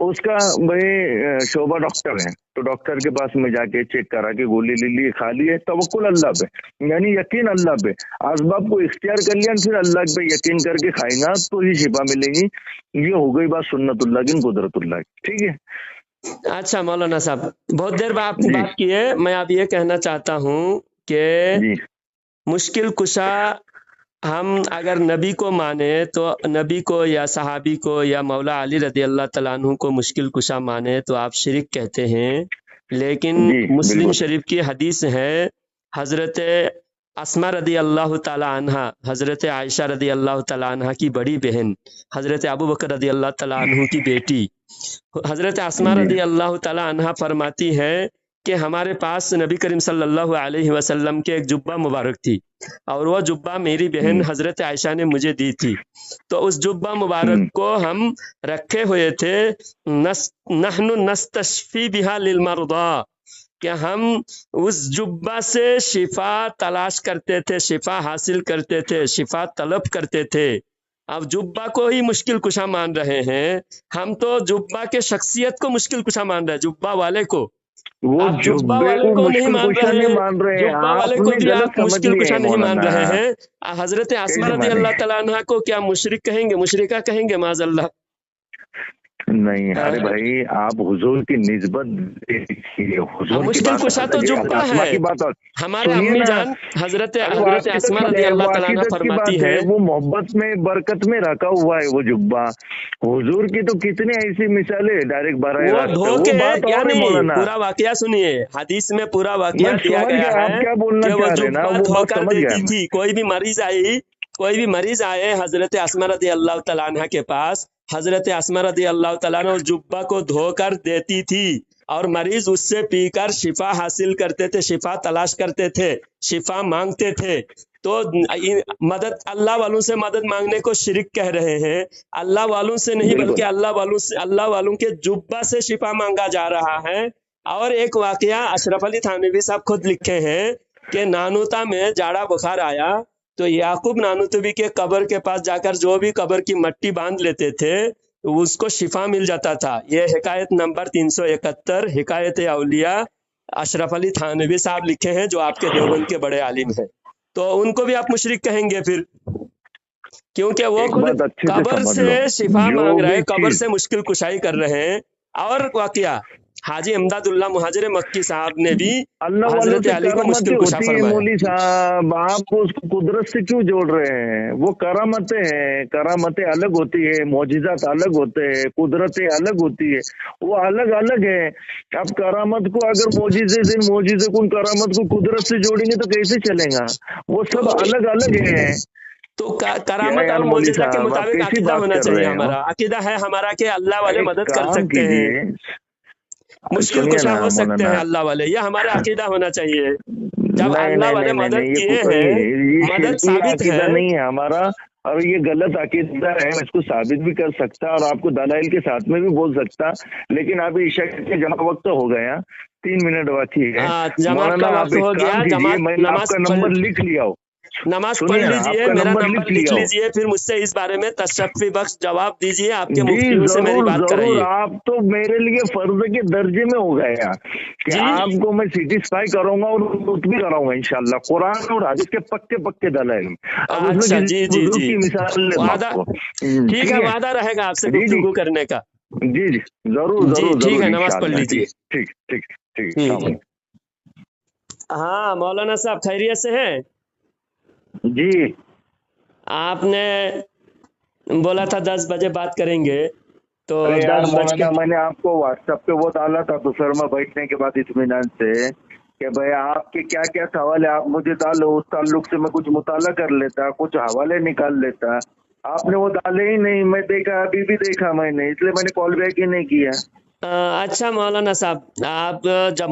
उसका भाई शोभा डॉक्टर है, तो डॉक्टर के पास में जाके चेक करा के गोली ले ली, खा लिए, तवक्कुल अल्लाह पे, यानी यकीन अल्लाह पे, असबाब को इख्तियार कर लिया, फिर अल्लाह पे यकीन करके खाएगा तो ही शिफा मिलेगी। ये हो गई बात सुन्नतुल्लाह की कुदरतुल्लाह की। ठीक है? अच्छा मौलाना साहब, बहुत देर बाद आपकी जी बात की है। मैं अब ये कहना चाहता हूँ कि जी मुश्किल कुशा हम अगर नबी को माने तो नबी को या सहाबी को या मौला अली रदी अल्लाह तआला अन्हु को मुश्किल कुशा माने तो आप शिरक कहते हैं। लेकिन जी मुस्लिम बिल्कुल शरीफ की हदीस है, हजरत अस्मा रदी अल्लाह तआला अन्हा, हजरत आयशा रदी अल्लाह तआला अन्हा की बड़ी बहन, हजरत अबू बकर रदी अल्लाह तआला अन्हु की बेटी हजरत अस्मा जी रदी अल्लाह तआला अन्हा फरमाती है कि हमारे पास नबी करीम सल्लल्लाहु अलैहि वसल्लम के एक जुब्बा मुबारक थी, और वह जुब्बा मेरी बहन हजरत आयशा ने मुझे दी थी। तो उस जुब्बा मुबारक को हम रखे हुए थे, नहनु नस्तशफी बिहा लिल मरदा, कि हम उस जुब्बा से शिफा तलाश करते थे, शिफा हासिल करते थे, शिफा तलब करते थे। अब जुब्बा को ही मुश्किल कुशा मान रहे हैं, हम तो जुब्बा के शख्सियत को मुश्किल कुशा मान रहे हैं, जुब्बा वाले को। वो आप जुब्बा जुब्बे वाले को को नहीं मुश्किल मान कुशा रहे नहीं हैं, मान रहे हैं, जुब्बा वाले को आपने भी गलत आप समझ मुश्किल लिया कुशा है नहीं मान मौलाना। रहे हैं। हजरत आसमा कैसे रदी माने? अल्लाह तआला अन्हा को क्या मुशरिक कहेंगे, मुशरिका कहेंगे माज़अल्लाह? नहीं, अरे भाई आप हुजूर की निस्बत देखिए, अब हुजूर की मुश्किल बात कुशा तो अलग है, जुब्बा आसमा है। की बात और हमारे सुनिए अम्मी ना। जान हजरत अरे वो हजरत अस्मा अकीदत रदी है, वो अल्लाह तआला अन्हा अकीदत की फरमाती बात है। है, वो मोहब्बत में बरकत में रखा हुआ है वो जुब्बा। हुजूर की तो कितनी ऐसी मिसालें डायरेक्ट बराह वो रास्त, धोखे, वो बात और है यानी मौलाना। पूरा वाकया सुनिए, हदीस में पूरा वाकया मैं दिया समझ गया गया आप है क्या बोलना कि वो चाह रहे हैं ना, जुब्बा वो बात धोकर समझ गया देती मैं। थी। कोई भी मरीज आए हजरत अस्मा रदी अल्लाह तआला अन्हा के पास, हजरत अस्मा रदी अल्लाह तआला अन्हा उस जुब्बा को धोकर देती थी, और मरीज उससे पीकर शिफा हासिल करते थे, शिफा तलाश करते थे, शिफा मांगते थे। तो मदद अल्लाह वालों से मदद मांगने को शिरक कह रहे हैं। अल्लाह वालों से नहीं, बल्कि बिल्कुल अल्लाह वालों के जुब्बा से शिफा मांगा जा रहा है। और एक वाकया अशरफ अली थानवी साहब खुद लिखे हैं कि नानूता में जाड़ा बुखार आया तो याकूब नानूतवी के कब्र के पास जाकर जो भी कब्र की मट्टी बांध लेते थे उसको शिफा मिल जाता था। ये हिकायत नंबर 371 हिकायत औलिया अशरफ अली थानवी साहब लिखे हैं, जो आपके देवबंद के बड़े आलिम हैं, तो उनको भी आप मुशरिक कहेंगे फिर, क्योंकि वो एक खुद बात अच्छे से कब्र समझ से लो, शिफा जो मांग रहे भी हैं, कब्र चीज से मुश्किल कुशाई कर रहे हैं। और वाकया हाजी इमदादुल्लाह मुहाजिर मक्की साहब ने भी अल्लाह वालों हजरत से अली को करामतें मुश्किल कुशा होती है फरमाया। मौली साहब, आप उसको कुदरत से क्यों जोड़ रहे हैं? वो करामतें हैं, करामतें अलग होती है, मौजिजात अलग होते हैं, कुदरतें अलग होती है, वो अलग अलग है। आप करामत को अगर मौजिजे को करामत को कुदरत से जोड़ेंगे तो कैसे चलेगा? वो सब तो अलग अलग है। तो क्या करामत यार और मौली मोजिजा के साहब, आप मुताबिक कैसी अकीदा बात होना कर चाहिए। रहे हो? हमारा अकीदा है हमारा कि अल्लाह वाले एक मदद कर काम सकते हैं, कीजिए, मुश्किल सुनिए कुशा ना हो सकते मौलाना, हैं अल्लाह वाले, यह हमारा अकीदा होना चाहिए। जब नहीं अल्लाह नहीं वाले नहीं नहीं मदद नहीं, किए हैं, ये मदद शिरकी साबित है। अकीदा नहीं है हमारा, और ये गलत अकीदा है। मैं इसको साबित भी कर सकता और आपको दलाइल के साथ में भी बोल सकता, लेकिन अभी ईशा के जमा वक्त हो गया, 3 मिनट बाकी है। जमात मौलाना का आप वक्त एक हो काम गया, कीजिए, जमात मैंने नमाज आपका पढ़ नंबर लिख लिया हो, नमाज पढ़ सुनिए ना, लीजिए, आपका मेरा नंबर नंबर लिख लिख लिया हो। लीजिए, फिर मुझसे इस बारे में तशफ़ी बख्श जवाब दीजिए, आपके जी मुफ्तियों से मेरी जरूर बात जरूर, कराइए। आप तो मेरे लिए फर्ज के दर्जे में हो गया कि जी आपको मैं सेटिस्फाई करूंगा और मुफ्त भी कराऊंगा इंशाल्लाह, कुरान और हदीस के पक्के पक्के दलाइल। अब उसमें अच्छा, किसी जी जी बुजुर्ग जी, की मिसाल ले दो वादा आपको। ठीक ठीक है, है, वादा रहेगा आपसे जी जी गुफ्तगू करने का। जी जी, जरूर जी जरूर ठीक है, जरूर नमाज पढ़ इंशाल्लाह। लीजिए। ठीक ठीक ठीक ठीक, ठीक अस्सलाम है। हाँ मौलाना साहब, खैरियत से हैं? वालेकुम। जी आपने बोला था 10 बजे बात करेंगे, तो अरे यार 10 बज के मौलाना, मैंने आपको व्हाट्सएप पे वो डाला था दोपहर में बैठने के बाद इत्मीनान से कि भाई आपके क्या क्या सवाल है आप मुझे डालो, उस ताल्लुक से मैं कुछ मुताला कर लेता, कुछ हवाले निकाल लेता। आपने वो डाले ही नहीं, मैं देखा, अभी भी देखा मैंने, इसलिए मैंने कॉल बैक ही नहीं किया। अच्छा मौलाना साहब, आप जब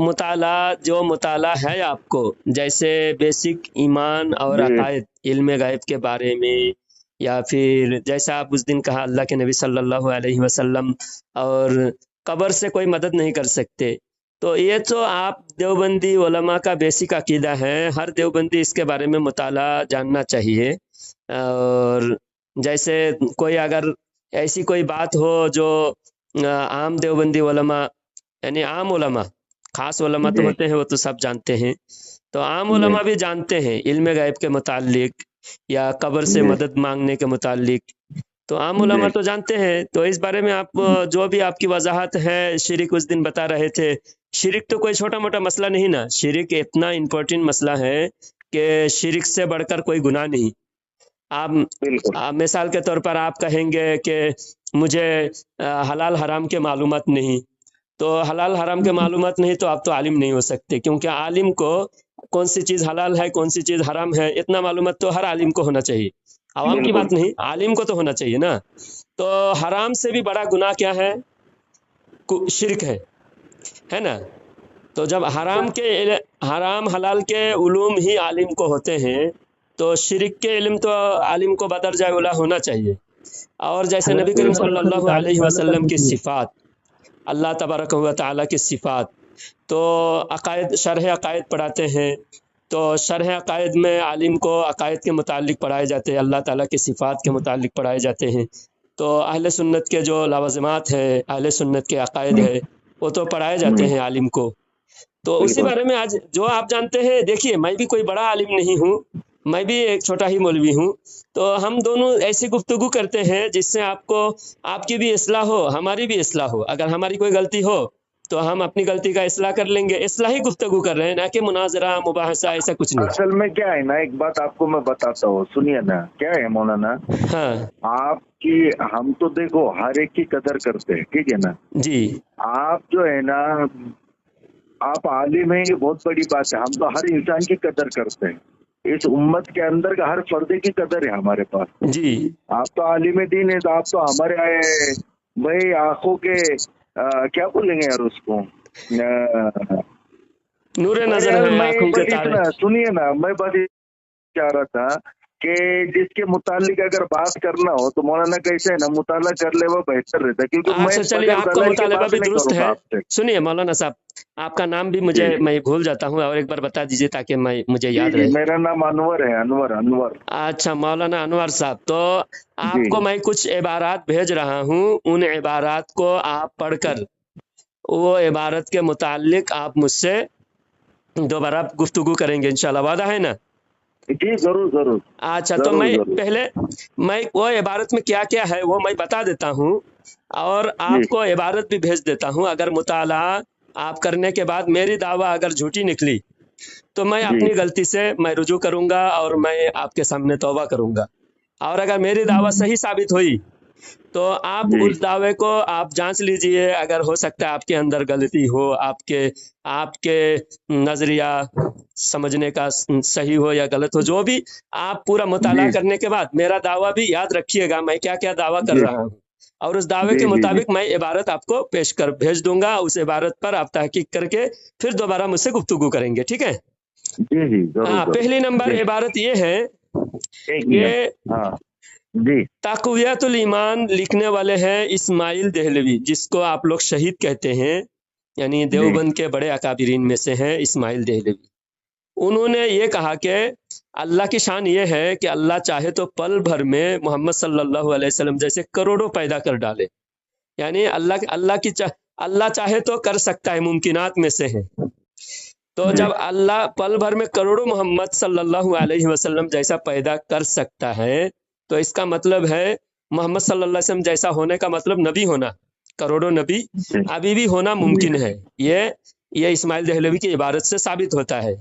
जो मुताला है आपको, जैसे बेसिक ईमान और जी अकायद, इल्म गैब के बारे में, या फिर जैसा आप उस दिन कहा अल्लाह के नबी सल्लल्लाहु अलैहि वसल्लम और कब्र से कोई मदद नहीं कर सकते, तो ये तो आप देवबंदी उलमा का बेसिक अकीदा है, हर देवबंदी इसके बारे में मुताला जानना चाहिए। और जैसे कोई अगर ऐसी कोई बात हो जो आम देवबंदी उलमा, यानी आम उलमा, खास उलमा तो जी होते हैं, वो तो सब जानते हैं, तो आम जी उलमा भी जानते हैं इल्म गैब के मुतालिक या कब्र से जी मदद मांगने के मुतालिक, तो आम उलमा जी तो जानते हैं। तो इस बारे में आप जो भी आपकी वजाहत है, शिरिक उस दिन बता रहे थे, शिरिक तो कोई छोटा मोटा मसला नहीं ना, शिरिक इतना इम्पोर्टेंट मसला है कि शिरिक से बढ़कर कोई गुनाह नहीं। बिल्कुल आप मिसाल के तौर पर आप कहेंगे कि मुझे हलाल हराम के मालूमात नहीं, तो हलाल हराम के मालूमात नहीं तो आप तो आलिम नहीं हो सकते, क्योंकि आलिम को कौन सी चीज़ हलाल है कौन सी चीज़ हराम है इतना मालूमात तो हर आलिम को होना चाहिए, आवाम की बिल्कुल बात नहीं, आलिम को तो होना चाहिए ना। तो हराम से भी बड़ा गुनाह क्या है? शिरक है ना। तो जब हराम हलाल के उलूम ही आलिम को होते हैं, तो शिरक के इल्म तो आलिम को बदरजा उला होना चाहिए। और जैसे नबी करीम सल्लल्लाहु अलैहि वसल्लम की सिफ़ात, अल्लाह तबारक व तआला की सिफ़ात, तो अकायद शरह अकायद पढ़ाते हैं, तो शरह अकायद में आलिम को अकायद के मुतालिक पढ़ाए जाते हैं, अल्लाह ताला की सिफ़ात के मुतालिक पढ़ाए जाते हैं। तो अहले सुन्नत के जो लावाज़िमात है, अहले सुन्नत के अकायद है, वो तो पढ़ाए जाते हैं आलिम को। तो उसी बिल्कुल बारे में आज जो आप जानते हैं, देखिए मैं भी कोई बड़ा आलिम नहीं हूँ, मैं भी एक छोटा ही मौलवी हूँ, तो हम दोनों ऐसी गुफ्तगू करते हैं जिससे आपकी भी इस्लाह हो, हमारी भी इस्लाह हो। अगर हमारी कोई गलती हो तो हम अपनी गलती का इस्लाह कर लेंगे, इस्लाही गुफ्तगू कर रहे हैं, ना कि मुनाजरा मुबाहसा, ऐसा कुछ नहीं। असल में क्या है ना, एक बात आपको मैं बताता हूँ, सुनिए ना, क्या है मौलाना, हाँ आपकी, हम तो देखो हर एक की कदर करते हैं, ठीक है ना। जी आप जो है ना, आप आलिम हैं, ये बहुत बड़ी बात है, हम तो हर इंसान की कदर करते हैं, इस उम्मत के अंदर का हर पर्दे की कदर है हमारे पास। जी आप तो आलिम दीन है, तो आप तो हमारे भाई आंखों के क्या बोलेंगे यार उसको, नूरे भाई नजर यार है, मैं आंखों के बस तारे। इतना सुनिए ना, मैं बस ये चाह रहा था कि जिसके मुतालिक अगर बात करना हो तो मौलाना कैसे है ना, मुताला कर ले, वो बेहतर रहता है, क्योंकि मैं अच्छा चलिए, बगैर आपका दलाल के मुतालबा बात भी नहीं दुरुस्त करूंगा है। आपसे। सुनिए मौलाना साहब, आपका नाम भी जी मैं भूल जाता हूँ, और एक बार बता दीजिए ताकि मुझे जी याद जी, रहे। मेरा नाम अनवर है, अनवर अनवर। अच्छा मौलाना अनवर साहब, तो जी आपको मैं कुछ इबारात भेज रहा हूँ, उन इबारात को आप पढ़कर वो इबारत के मुतालिक आप मुझसे दोबारा गुफ्तगू करेंगे इंशाल्लाह, वादा है ना? जी जरूर जरूर अच्छा, तो जरूर मैं जरूर पहले मैं वो इबारत में क्या क्या है वो मैं बता देता हूँ, और जी आपको इबारत भी भेज देता हूँ। अगर मुताला आप करने के बाद मेरी दावा अगर झूठी निकली तो मैं जी अपनी गलती से मैं रुजू करूंगा और मैं आपके सामने तौबा करूंगा, और अगर मेरी दावा सही साबित हुई तो आप जी उस दावे को आप जांच लीजिए। अगर हो सकता है आपके अंदर गलती हो, आपके आपके नजरिया समझने का सही हो या गलत हो, जो भी आप पूरा मुताला जी करने के बाद मेरा दावा भी याद रखिएगा मैं क्या क्या दावा कर जी रहा हूँ, और उस दावे जी के जी जी मुताबिक मैं इबारत आपको पेश कर भेज दूंगा। उस इबारत पर आप तहकीक करके फिर दोबारा मुझसे गुफ्तगू करेंगे, ठीक है? जी जी जरूर हाँ, जरूर पहली नंबर जी इबारत ये है एक कि मिनट हाँ जी तक़वियतुल ईमान लिखने वाले हैं इस्माइल देहलवी, जिसको आप लोग शहीद कहते हैं, यानी जी देवबंद के बड़े अकाबिरीन में से हैं इस्माइल देहलवी। उन्होंने ये कहा कि अल्लाह की शान ये है कि अल्लाह चाहे तो पल भर में मोहम्मद सल्लल्लाहु अलैहि वसल्लम जैसे करोड़ों पैदा कर डाले, यानी अल्लाह चाहे तो कर सकता है, मुमकिनात में से है। तो जी जब अल्लाह पल भर में करोड़ों मोहम्मद सल्लल्लाहु अलैहि वसल्लम जैसा पैदा कर सकता है, तो इसका मतलब है मोहम्मद सल्लल्लाहु अलैहि वसल्लम जैसा होने का मतलब नबी होना, करोड़ों नबी जी अभी भी होना मुमकिन है। ये इस्माइल देहलवी की इबारत से साबित होता है।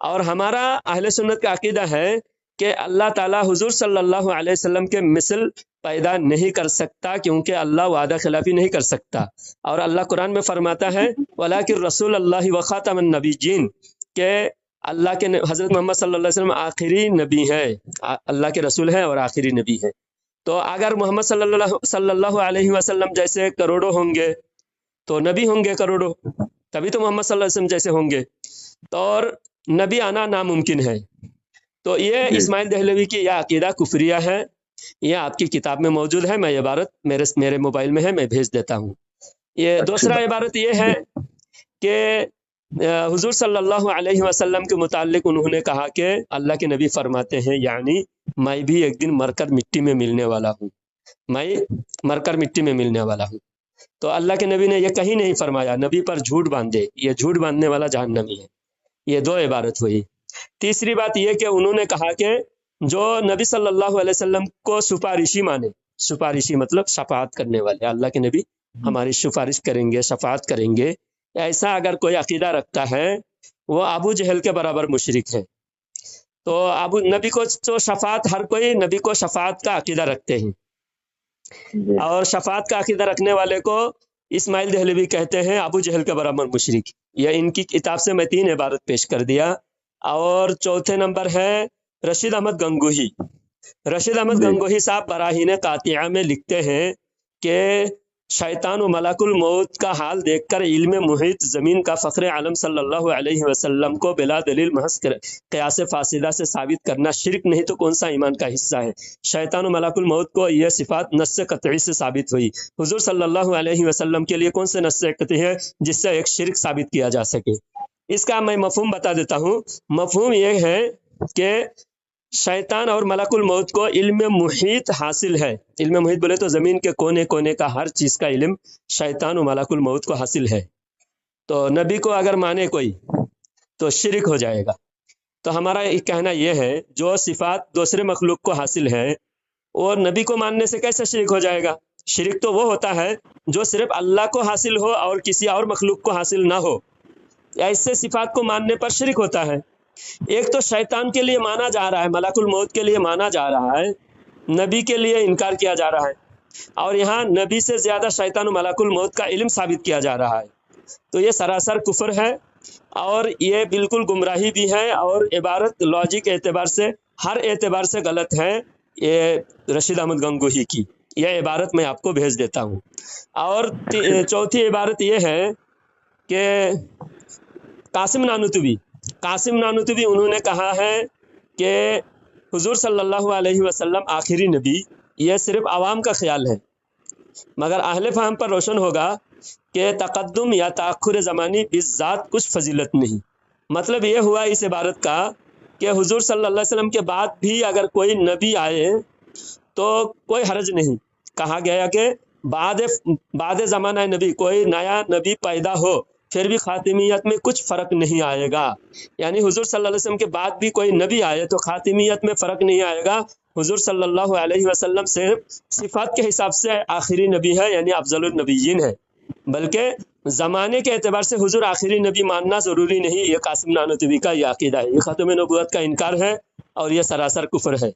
और हमारा अहले सुन्नत का अकीदा है कि अल्लाह ताला हुजूर सल्लल्लाहु अलैहि वसल्लम के मिसल पैदा नहीं कर सकता, क्योंकि अल्लाह वादा खिलाफी नहीं कर सकता। और अल्लाह कुरान में फरमाता है वलाकिन रसूल अल्लाह व खातमुन नबीयीन, के अल्लाह के हजरत मोहम्मद सल्लल्लाहु अलैहि वसल्लम आखिरी नबी है, अल्लाह के रसूल हैं और आखिरी नबी है। तो अगर मोहम्मद सल्लल्लाहु अलैहि वसल्लम जैसे करोड़ों होंगे तो नबी होंगे करोड़ों, तभी तो मोहम्मद सल्लल्लाहु अलैहि वसल्लम जैसे होंगे, तो और नबी आना नामुमकिन है। तो ये जी इस्माइल देहलवी की यह अकीदा कुफरिया है। यह आपकी किताब में मौजूद है, मैं इबारत मेरे मोबाइल में है, मैं भेज देता हूँ। ये अच्छी दूसरा बात इबारत ये है कि हुजूर सल्लल्लाहु अलैहि वसल्लम के मुतालिक उन्होंने कहा कि अल्लाह के नबी फरमाते हैं, यानी मैं भी एक दिन मरकर मिट्टी में मिलने वाला हूँ, मैं मरकर मिट्टी में मिलने वाला हूँ। तो अल्लाह के नबी ने यह कहीं नहीं फरमाया नबी पर झूठ बांधे, ये झूठ बांधने वाला जहन्नमी है। ये दो इबारत हुई। तीसरी बात यह कि उन्होंने कहा कि जो नबी सल्लल्लाहु अलैहि वसल्लम को सुपारिशी माने, सुपारिशी मतलब शफाअत करने वाले, अल्लाह के नबी हमारी सिफारिश करेंगे, शफाअत करेंगे, ऐसा अगर कोई अकीदा रखता है वो अबू जहल के बराबर मुशरिक है। तो अबू नबी को तो शफाअत, हर कोई नबी को शफाअत का अकीदा रखते हैं, जी और शफाअत का अकीदा रखने वाले को इस्माइल देहलवी कहते हैं अबू जहल के बराबर मुशरिक। यह इनकी किताब से मैं 3 इबारत पेश कर दिया। और चौथे नंबर है रशीद अहमद गंगोही। रशीद अहमद जी गंगोही साहब बराहीन कातिया में लिखते हैं कि शैतान व मलाकुल मौत का हाल देखकर इल्म मुहित ज़मीन का फ़ख्र आलम सल्लल्लाहु अलैहि वसल्लम को बिला दलील महज क़यास फासिदा से साबित करना शिरक नहीं तो कौन सा ईमान का हिस्सा है। शैतान व मलाकुल मौत को यह सिफात नस्स क़तई से साबित हुई, हुजूर सल्लल्लाहु अलैहि वसल्लम के लिए कौन से नस्स क़तई है जिससे एक शिरक साबित किया जा सके। इसका मैं मफहूम बता देता हूँ। मफहूम यह है कि शैतान और मलकुल मौत को इल्म मुहीत हासिल है। इल्म मुहीत बोले तो जमीन के कोने कोने का हर चीज का इल्म शैतान और मलकुल मौत को हासिल है। तो नबी को अगर माने कोई तो शिरक हो जाएगा। तो हमारा कहना यह है जो सिफात दूसरे मखलूक को हासिल है और नबी को मानने से कैसे शिरक हो जाएगा। शिरक तो वो होता है जो सिर्फ अल्लाह को हासिल हो और किसी और मखलूक को हासिल ना हो, ऐसे सिफात को मानने पर शिरक होता है। एक तो शैतान के लिए माना जा रहा है, मलकुल मौत के लिए माना जा रहा है, नबी के लिए इनकार किया जा रहा है, और यहाँ नबी से ज़्यादा शैतान मलकुल मौत का इल्म साबित किया जा रहा है। तो ये सरासर कुफर है और ये बिल्कुल गुमराही भी है, और इबारत लॉजिक एतबार से हर एतबार से गलत है। ये रशीद अहमद गंगोही की यह इबारत मैं आपको भेज देता हूँ। और चौथी इबारत ये है कि कासिम नानुतवी उन्होंने कहा है कि हुजूर सल्लल्लाहु अलैहि वसल्लम आखिरी नबी, यह सिर्फ आवाम का ख्याल है, मगर अहले फहम पर रोशन होगा कि तकद्दुम या ताख़ुर ज़मानी बिज़ात कुछ फजीलत नहीं। मतलब ये हुआ इस इबारत का कि हुजूर सल्लल्लाहु अलैहि वसल्लम के बाद भी अगर कोई नबी आए तो कोई हर्ज नहीं। कहा गया कि बाद ज़माना नबी, कोई नया नबी पैदा हो پھر بھی خاتمیت میں کچھ فرق نہیں آئے گا. یعنی حضور صلی اللہ علیہ وسلم کے بعد بھی کوئی نبی آئے تو خاتمیت میں فرق نہیں آئے گا. حضور صلی اللہ علیہ وسلم صرف صفات کے حساب سے آخری نبی ہے، یعنی افضل النبیین ہے، بلکہ زمانے کے اعتبار سے حضور آخری نبی ماننا ضروری نہیں. یہ قاسم نانوتوی کا یہ عقیدہ ہے، یہ ختم نبوت کا انکار ہے اور یہ سراسر کفر ہے.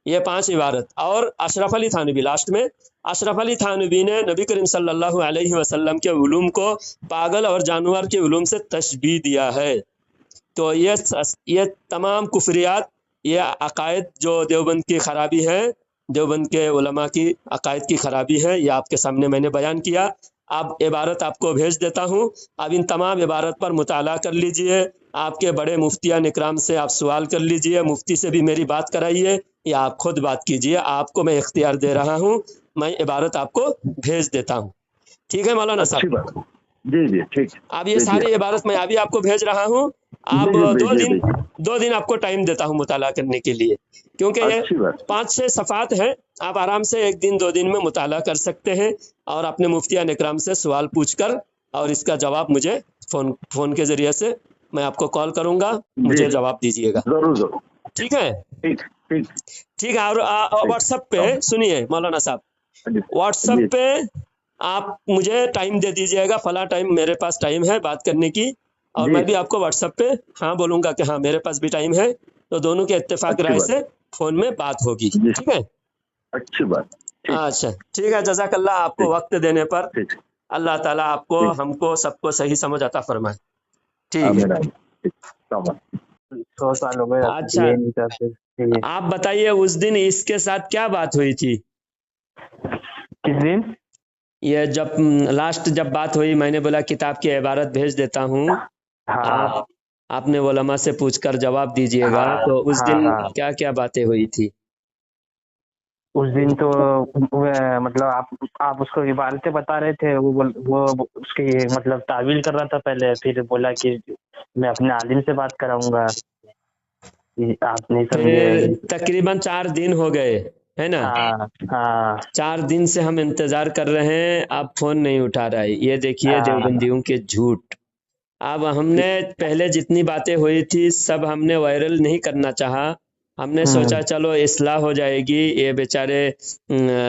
یہ 5 عبارت. اور اشرف علی تھانوی لاسٹ میں، اشرف علی تھانوی نے نبی کریم صلی اللہ علیہ وسلم کے علوم کو پاگل اور جانور کے علوم سے تشبیہ دیا ہے. تو یہ تمام کفریات، یہ عقائد جو دیوبند کی خرابی ہے، دیوبند کے علماء کی عقائد کی خرابی ہے، یہ آپ کے سامنے میں نے بیان کیا. اب عبارت آپ کو بھیج دیتا ہوں، اب ان تمام عبارت پر مطالعہ کر لیجئے. آپ کے بڑے مفتیان اکرام سے آپ سوال کر لیجئے، مفتی سے بھی میری بات کرائیے یا آپ خود بات کیجئے. آپ کو میں اختیار دے رہا ہوں، میں عبارت آپ کو بھیج دیتا ہوں. ٹھیک ہے مولانا اچھی صاحب؟ بات. جی جی ٹھیک. اب یہ ساری عبارت میں ابھی آپ کو بھیج رہا ہوں. آپ دو دن آپ کو ٹائم دیتا ہوں مطالعہ کرنے کے لیے، کیونکہ یہ 5-6 صفحات ہیں. آپ آرام سے 1 دن 2 دن میں مطالعہ کر سکتے ہیں اور اپنے مفتیان اکرام سے سوال پوچھ کر اور اس کا جواب مجھے فون کے ذریعے سے میں آپ کو کال کروں گا، مجھے جواب دیجیے گا. ضرور. ٹھیک ہے؟ ٹھیک ہے. اور واٹس ایپ پہ سنیے مولانا صاحب، واٹس ایپ پہ آپ مجھے ٹائم دے دیجیے گا، فلاں ٹائم میرے پاس ٹائم ہے بات کرنے کی، اور میں بھی آپ کو واٹس ایپ پہ ہاں بولوں گا کہ ہاں میرے پاس بھی ٹائم ہے، تو دونوں کے اتفاق رائے سے فون میں بات ہوگی. ٹھیک ہے؟ اچھی بات. اچھا ٹھیک ہے. جزاک اللہ آپ کو وقت دینے پر. اللہ تعالیٰ آپ کو، ہم کو، سب کو صحیح سمجھ عطا فرمائے. ٹھیک ہے. 100 سال ہو گئے. اچھا آپ بتائیے، اس دن اس کے ساتھ کیا بات ہوئی تھی؟ کس دن؟ یہ جب لاسٹ جب بات ہوئی، میں نے بولا کتاب کی عبارت بھیج دیتا ہوں، آپ نے علماء سے پوچھ کر جواب دیجیے گا، تو اس دن کیا کیا باتیں ہوئی تھی؟ اس دن تو مطلب آپ اس کو عبارتیں بتا رہے تھے، وہ اس کی مطلب تعویل کر رہا تھا پہلے، پھر بولا کہ میں اپنے عالم سے بات کراؤں گا. آپ نہیں سمجھے. تقریباً 4 دن ہو گئے ہے نا؟ 4 دن سے ہم انتظار کر رہے ہیں، آپ فون نہیں اٹھا رہا ہے. یہ دیکھیے دیوبندیوں کے جھوٹ. اب ہم نے پہلے جتنی باتیں ہوئی تھی سب ہم نے وائرل نہیں کرنا چاہا. ہم نے سوچا چلو اصلاح ہو جائے گی، یہ بیچارے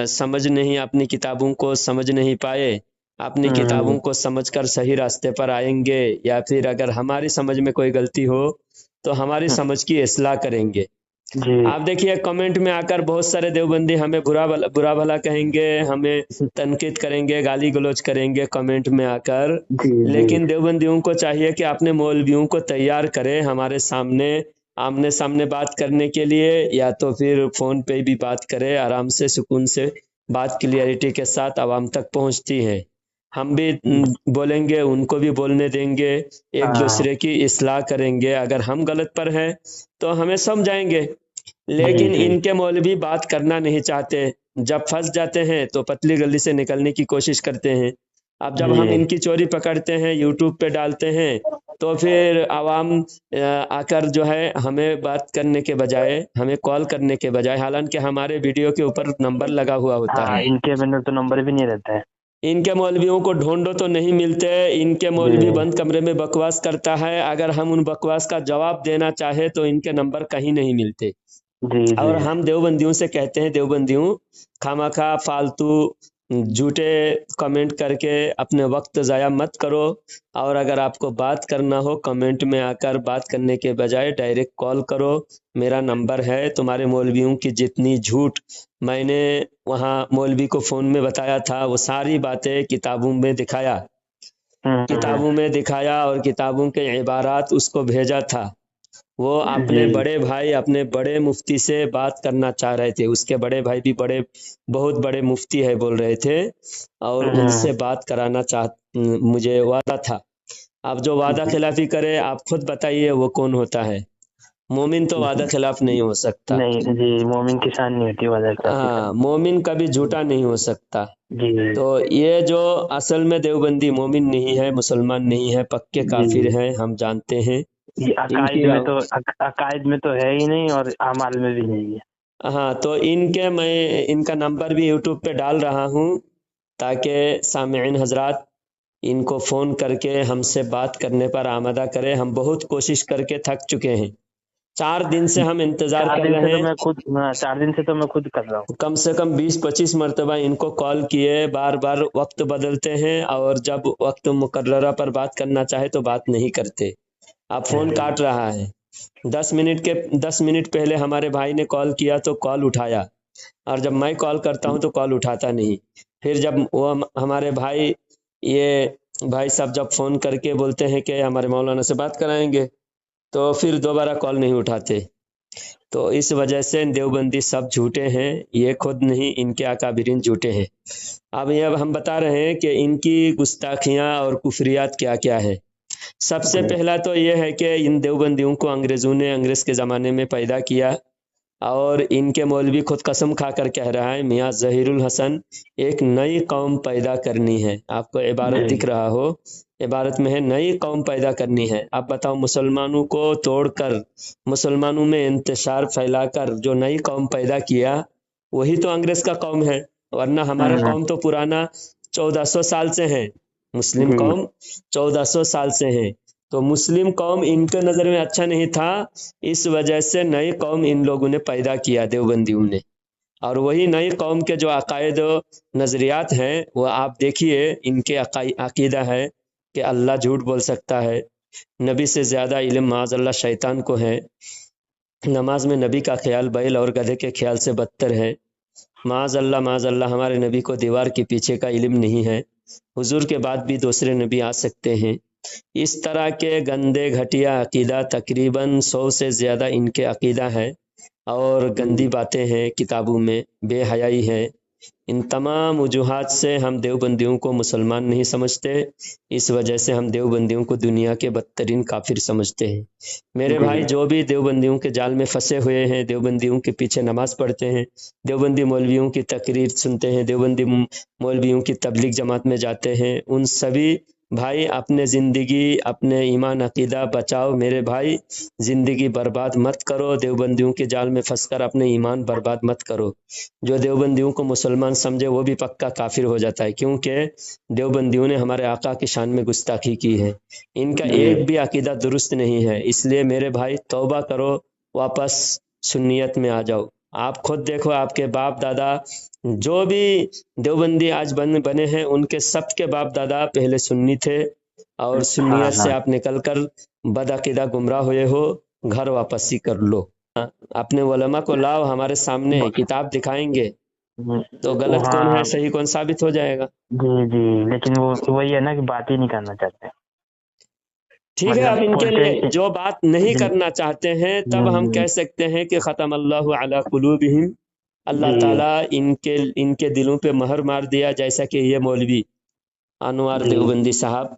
سمجھ نہیں، اپنی کتابوں کو سمجھ نہیں پائے، اپنی کتابوں کو سمجھ کر صحیح راستے پر آئیں گے، یا پھر اگر ہماری سمجھ میں کوئی غلطی ہو تو ہماری سمجھ کی اصلاح کریں گے. آپ دیکھیے کمنٹ میں آ کر بہت سارے دیوبندی ہمیں برا بھلا کہیں گے، ہمیں تنقید کریں گے، گالی گلوچ کریں گے کمنٹ میں آ کر. لیکن دیوبندیوں کو چاہیے کہ اپنے مولویوں کو تیار کرے ہمارے سامنے آمنے سامنے بات کرنے کے لیے، یا تو پھر فون پہ بھی بات کرے، آرام سے سکون سے بات کلیئرٹی کے ساتھ عوام تک پہنچتی ہے. ہم بھی بولیں گے، ان کو بھی بولنے دیں گے، ایک دوسرے کی اصلاح کریں گے. اگر ہم غلط پر ہیں تو ہمیں سمجھائیں گے. لیکن ان کے مولوی بات کرنا نہیں چاہتے، جب پھنس جاتے ہیں تو پتلی گلی سے نکلنے کی کوشش کرتے ہیں. اب جب ہم ان کی چوری پکڑتے ہیں، یوٹیوب پہ ڈالتے ہیں، تو پھر عوام آ کر جو ہے ہمیں بات کرنے کے بجائے، ہمیں کال کرنے کے بجائے، حالانکہ ہمارے ویڈیو کے اوپر نمبر لگا ہوا ہوتا ہے، ان کے میں تو نمبر بھی نہیں رہتا ہے. ان کے مولویوں کو ڈھونڈو تو نہیں ملتے. ان کے مولوی بند کمرے میں بکواس کرتا ہے، اگر ہم ان بکواس کا جواب دینا چاہے تو ان کے نمبر کہیں نہیں ملتے. اور ہم دیوبندیوں سے کہتے ہیں، دیوبندیوں خامخواہ فالتو جھوٹے کمنٹ کر کے اپنے وقت ضائع مت کرو، اور اگر آپ کو بات کرنا ہو کمنٹ میں آ کر بات کرنے کے بجائے ڈائریکٹ کال کرو. میرا نمبر ہے. تمہارے مولویوں کی جتنی جھوٹ میں نے وہاں مولوی کو فون میں بتایا تھا، وہ ساری باتیں کتابوں میں دکھایا، اور کتابوں کے عبارات اس کو بھیجا تھا. وہ اپنے بڑے بھائی، اپنے بڑے مفتی سے بات کرنا چاہ رہے تھے. اس کے بڑے بھائی بھی بہت بڑے مفتی ہے بول رہے تھے، اور ان سے بات کرانا مجھے وعدہ تھا. اب جو وعدہ خلافی کرے، آپ خود بتائیے وہ کون ہوتا ہے؟ مومن تو وعدہ خلاف نہیں ہو سکتا. مومن کی شان نہیں ہوتی وعدہ خلافی. مومن کبھی جھوٹا نہیں ہو سکتا. تو یہ جو اصل میں دیوبندی مومن نہیں ہے، مسلمان نہیں ہے، پکے کافر ہیں، ہم جانتے ہیں. عقائد میں تو ہے ہی نہیں، اور اعمال میں بھی نہیں ہے. ہاں، تو میں ان کا نمبر بھی یوٹیوب پہ ڈال رہا ہوں تاکہ سامعین حضرات इनको फ़ोन करके हमसे बात करने पर आमादा करें। हम बहुत कोशिश करके थक चुके हैं। 4 दिन से हम इंतज़ार कर रहे हैं। 4 दिन से तो मैं खुद कर रहा हूँ। कम से कम 20-25 मरतबा इनको कॉल किए, बार बार वक्त बदलते हैं और जब वक्त मुकर्ररा पर बात करना चाहे तो बात नहीं करते। अब फ़ोन काट रहा है। 10 मिनट पहले हमारे भाई ने कॉल किया तो कॉल उठाया, और जब मैं कॉल करता हूं तो कॉल उठाता नहीं। फिर जब वो हमारे भाई साहब जब फ़ोन करके बोलते हैं कि हमारे मौलाना से बात कराएंगे, तो फिर दोबारा कॉल नहीं उठाते। तो इस वजह से देवबंदी सब झूठे हैं, ये खुद नहीं, इनके अकाबिरीन झूठे हैं। अब ये हम बता रहे हैं कि इनकी गुस्ताखियाँ और कुफरियात क्या क्या है। सबसे पहला तो ये है कि इन देवबंदियों को अंग्रेज़ों ने अंग्रेज़ के ज़माने में पैदा किया, और इनके मौलवी खुद कसम खाकर कह रहा है, मियाँ ज़हीरुल हसन, एक नई कौम पैदा करनी है। आपको इबारत दिख रहा हो, इबारत में है नई कौम पैदा करनी है। अब बताओ, मुसलमानों को तोड़कर, मुसलमानों में इंतशार फैलाकर जो नई कौम पैदा किया, वही तो अंग्रेज़ का कौम है। वरना हमारा कौम तो पुराना 1400 साल से है, मुस्लिम कौम 1400 साल से है। तो मुस्लिम कौम इनके नज़र में अच्छा नहीं था, इस वजह से नई कौम इन लोगों ने पैदा किया, देवबंदियों ने। और वही नई कौम के जो अकायद नज़रियात हैं, वो आप देखिए, इनके अकीदा है कि अल्लाह झूठ बोल सकता है, नबी से ज़्यादा इल्म माज़अल्लाह शैतान को है, नमाज में नबी का ख्याल बैल और गधे के ख्याल से बदतर है, माज़अल्लाह हमारे नबी को दीवार के पीछे का इल्म नहीं है, हुजूर के बाद भी दूसरे नबी आ सकते हैं। इस तरह के गंदे घटिया अकीदा तकरीबन 100 से ज़्यादा इनके अकीदा है, और गंदी बातें हैं किताबों में, बेहयाई है। इन तमाम वजूहात से हम देवबंदियों को मुसलमान नहीं समझते, इस वजह से हम देवबंदियों को दुनिया के बदतरीन काफिर समझते हैं। मेरे भाई, जो भी देवबंदियों के जाल में फंसे हुए हैं, देवबंदियों के पीछे नमाज पढ़ते हैं, देवबंदी मौलवियों की तकरीर सुनते हैं, देवबंदी मौलवियों की तबलीग जमात में जाते हैं, उन सभी भाई अपने ज़िंदगी, अपने ईमान अकीदा बचाओ। मेरे भाई, ज़िंदगी बर्बाद मत करो, देवबंदियों के जाल में फंसकर अपने ईमान बर्बाद मत करो। जो देवबंदियों को मुसलमान समझे वो भी पक्का काफिर हो जाता है, क्योंकि देवबंदियों ने हमारे आका की शान में गुस्ताखी की है। इनका एक भी अकीदा दुरुस्त नहीं है। इसलिए मेरे भाई, तौबा करो, वापस सुन्नियत में आ जाओ। आप खुद देखो, आपके बाप दादा जो भी देवबंदी आज बने हैं, उनके सबके बाप दादा पहले सुन्नी थे, और सुन्नियत से आप निकलकर बदअकीदा गुमराह हुए हो। घर वापसी कर लो, अपने उलमा को लाओ, हमारे सामने किताब दिखाएंगे तो गलत कौन है, सही कौन साबित हो जाएगा। जी, लेकिन वो वही है ना कि बात ही नहीं करना चाहते। ठीक है, अब इनके लिए जो बात नहीं करना चाहते हैं, तब हम कह सकते हैं कि ख़तम अल्लाहु अला कुलूबिहिम, अल्लाह ताला इनके दिलों पे महर मार दिया। जैसा कि ये मौलवी अनवार देवबंदी साहब,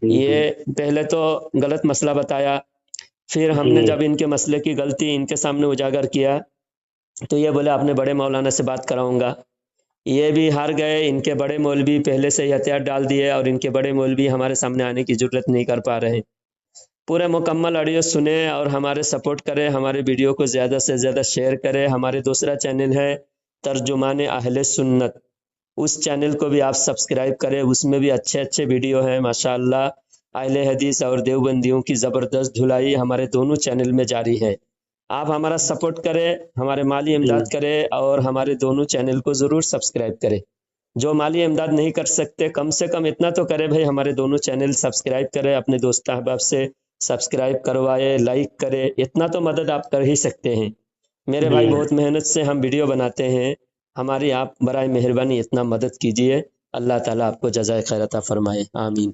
ये पहले तो गलत मसला बताया, फिर हमने जब इनके मसले की गलती इनके सामने उजागर किया, तो ये बोले अपने बड़े मौलाना से बात कराऊंगा। ये भी हार गए, इनके बड़े मौलवी पहले से ही हथियार डाल दिए, और इनके बड़े मौलवी हमारे सामने आने की जरूरत नहीं कर पा रहे। पूरे मुकम्मल ऑडियो सुने और हमारे सपोर्ट करें, हमारे वीडियो को ज़्यादा से ज़्यादा शेयर करें। हमारे दूसरा चैनल है तर्जुमान अहले सुन्नत, उस चैनल को भी आप सब्सक्राइब करें, उसमें भी अच्छे अच्छे वीडियो हैं माशाअल्लाह। अहले हदीस और देवबंदियों की ज़बरदस्त धुलाई हमारे दोनों चैनल में जारी है। आप हमारा सपोर्ट करें, हमारे माली इमदाद करें, और हमारे दोनों चैनल को ज़रूर सब्सक्राइब करें। जो माली इमदाद नहीं कर सकते, कम से कम इतना तो करें भाई, हमारे दोनों चैनल सब्सक्राइब करें, अपने दोस्त अहबाब से सब्सक्राइब करवाए, लाइक करे, इतना तो मदद आप कर ही सकते हैं। मेरे भाई, बहुत मेहनत से हम वीडियो बनाते हैं, हमारी आप बराए मेहरबानी इतना मदद कीजिए। अल्लाह ताला आपको जज़ाए खैर अता फरमाए, आमीन।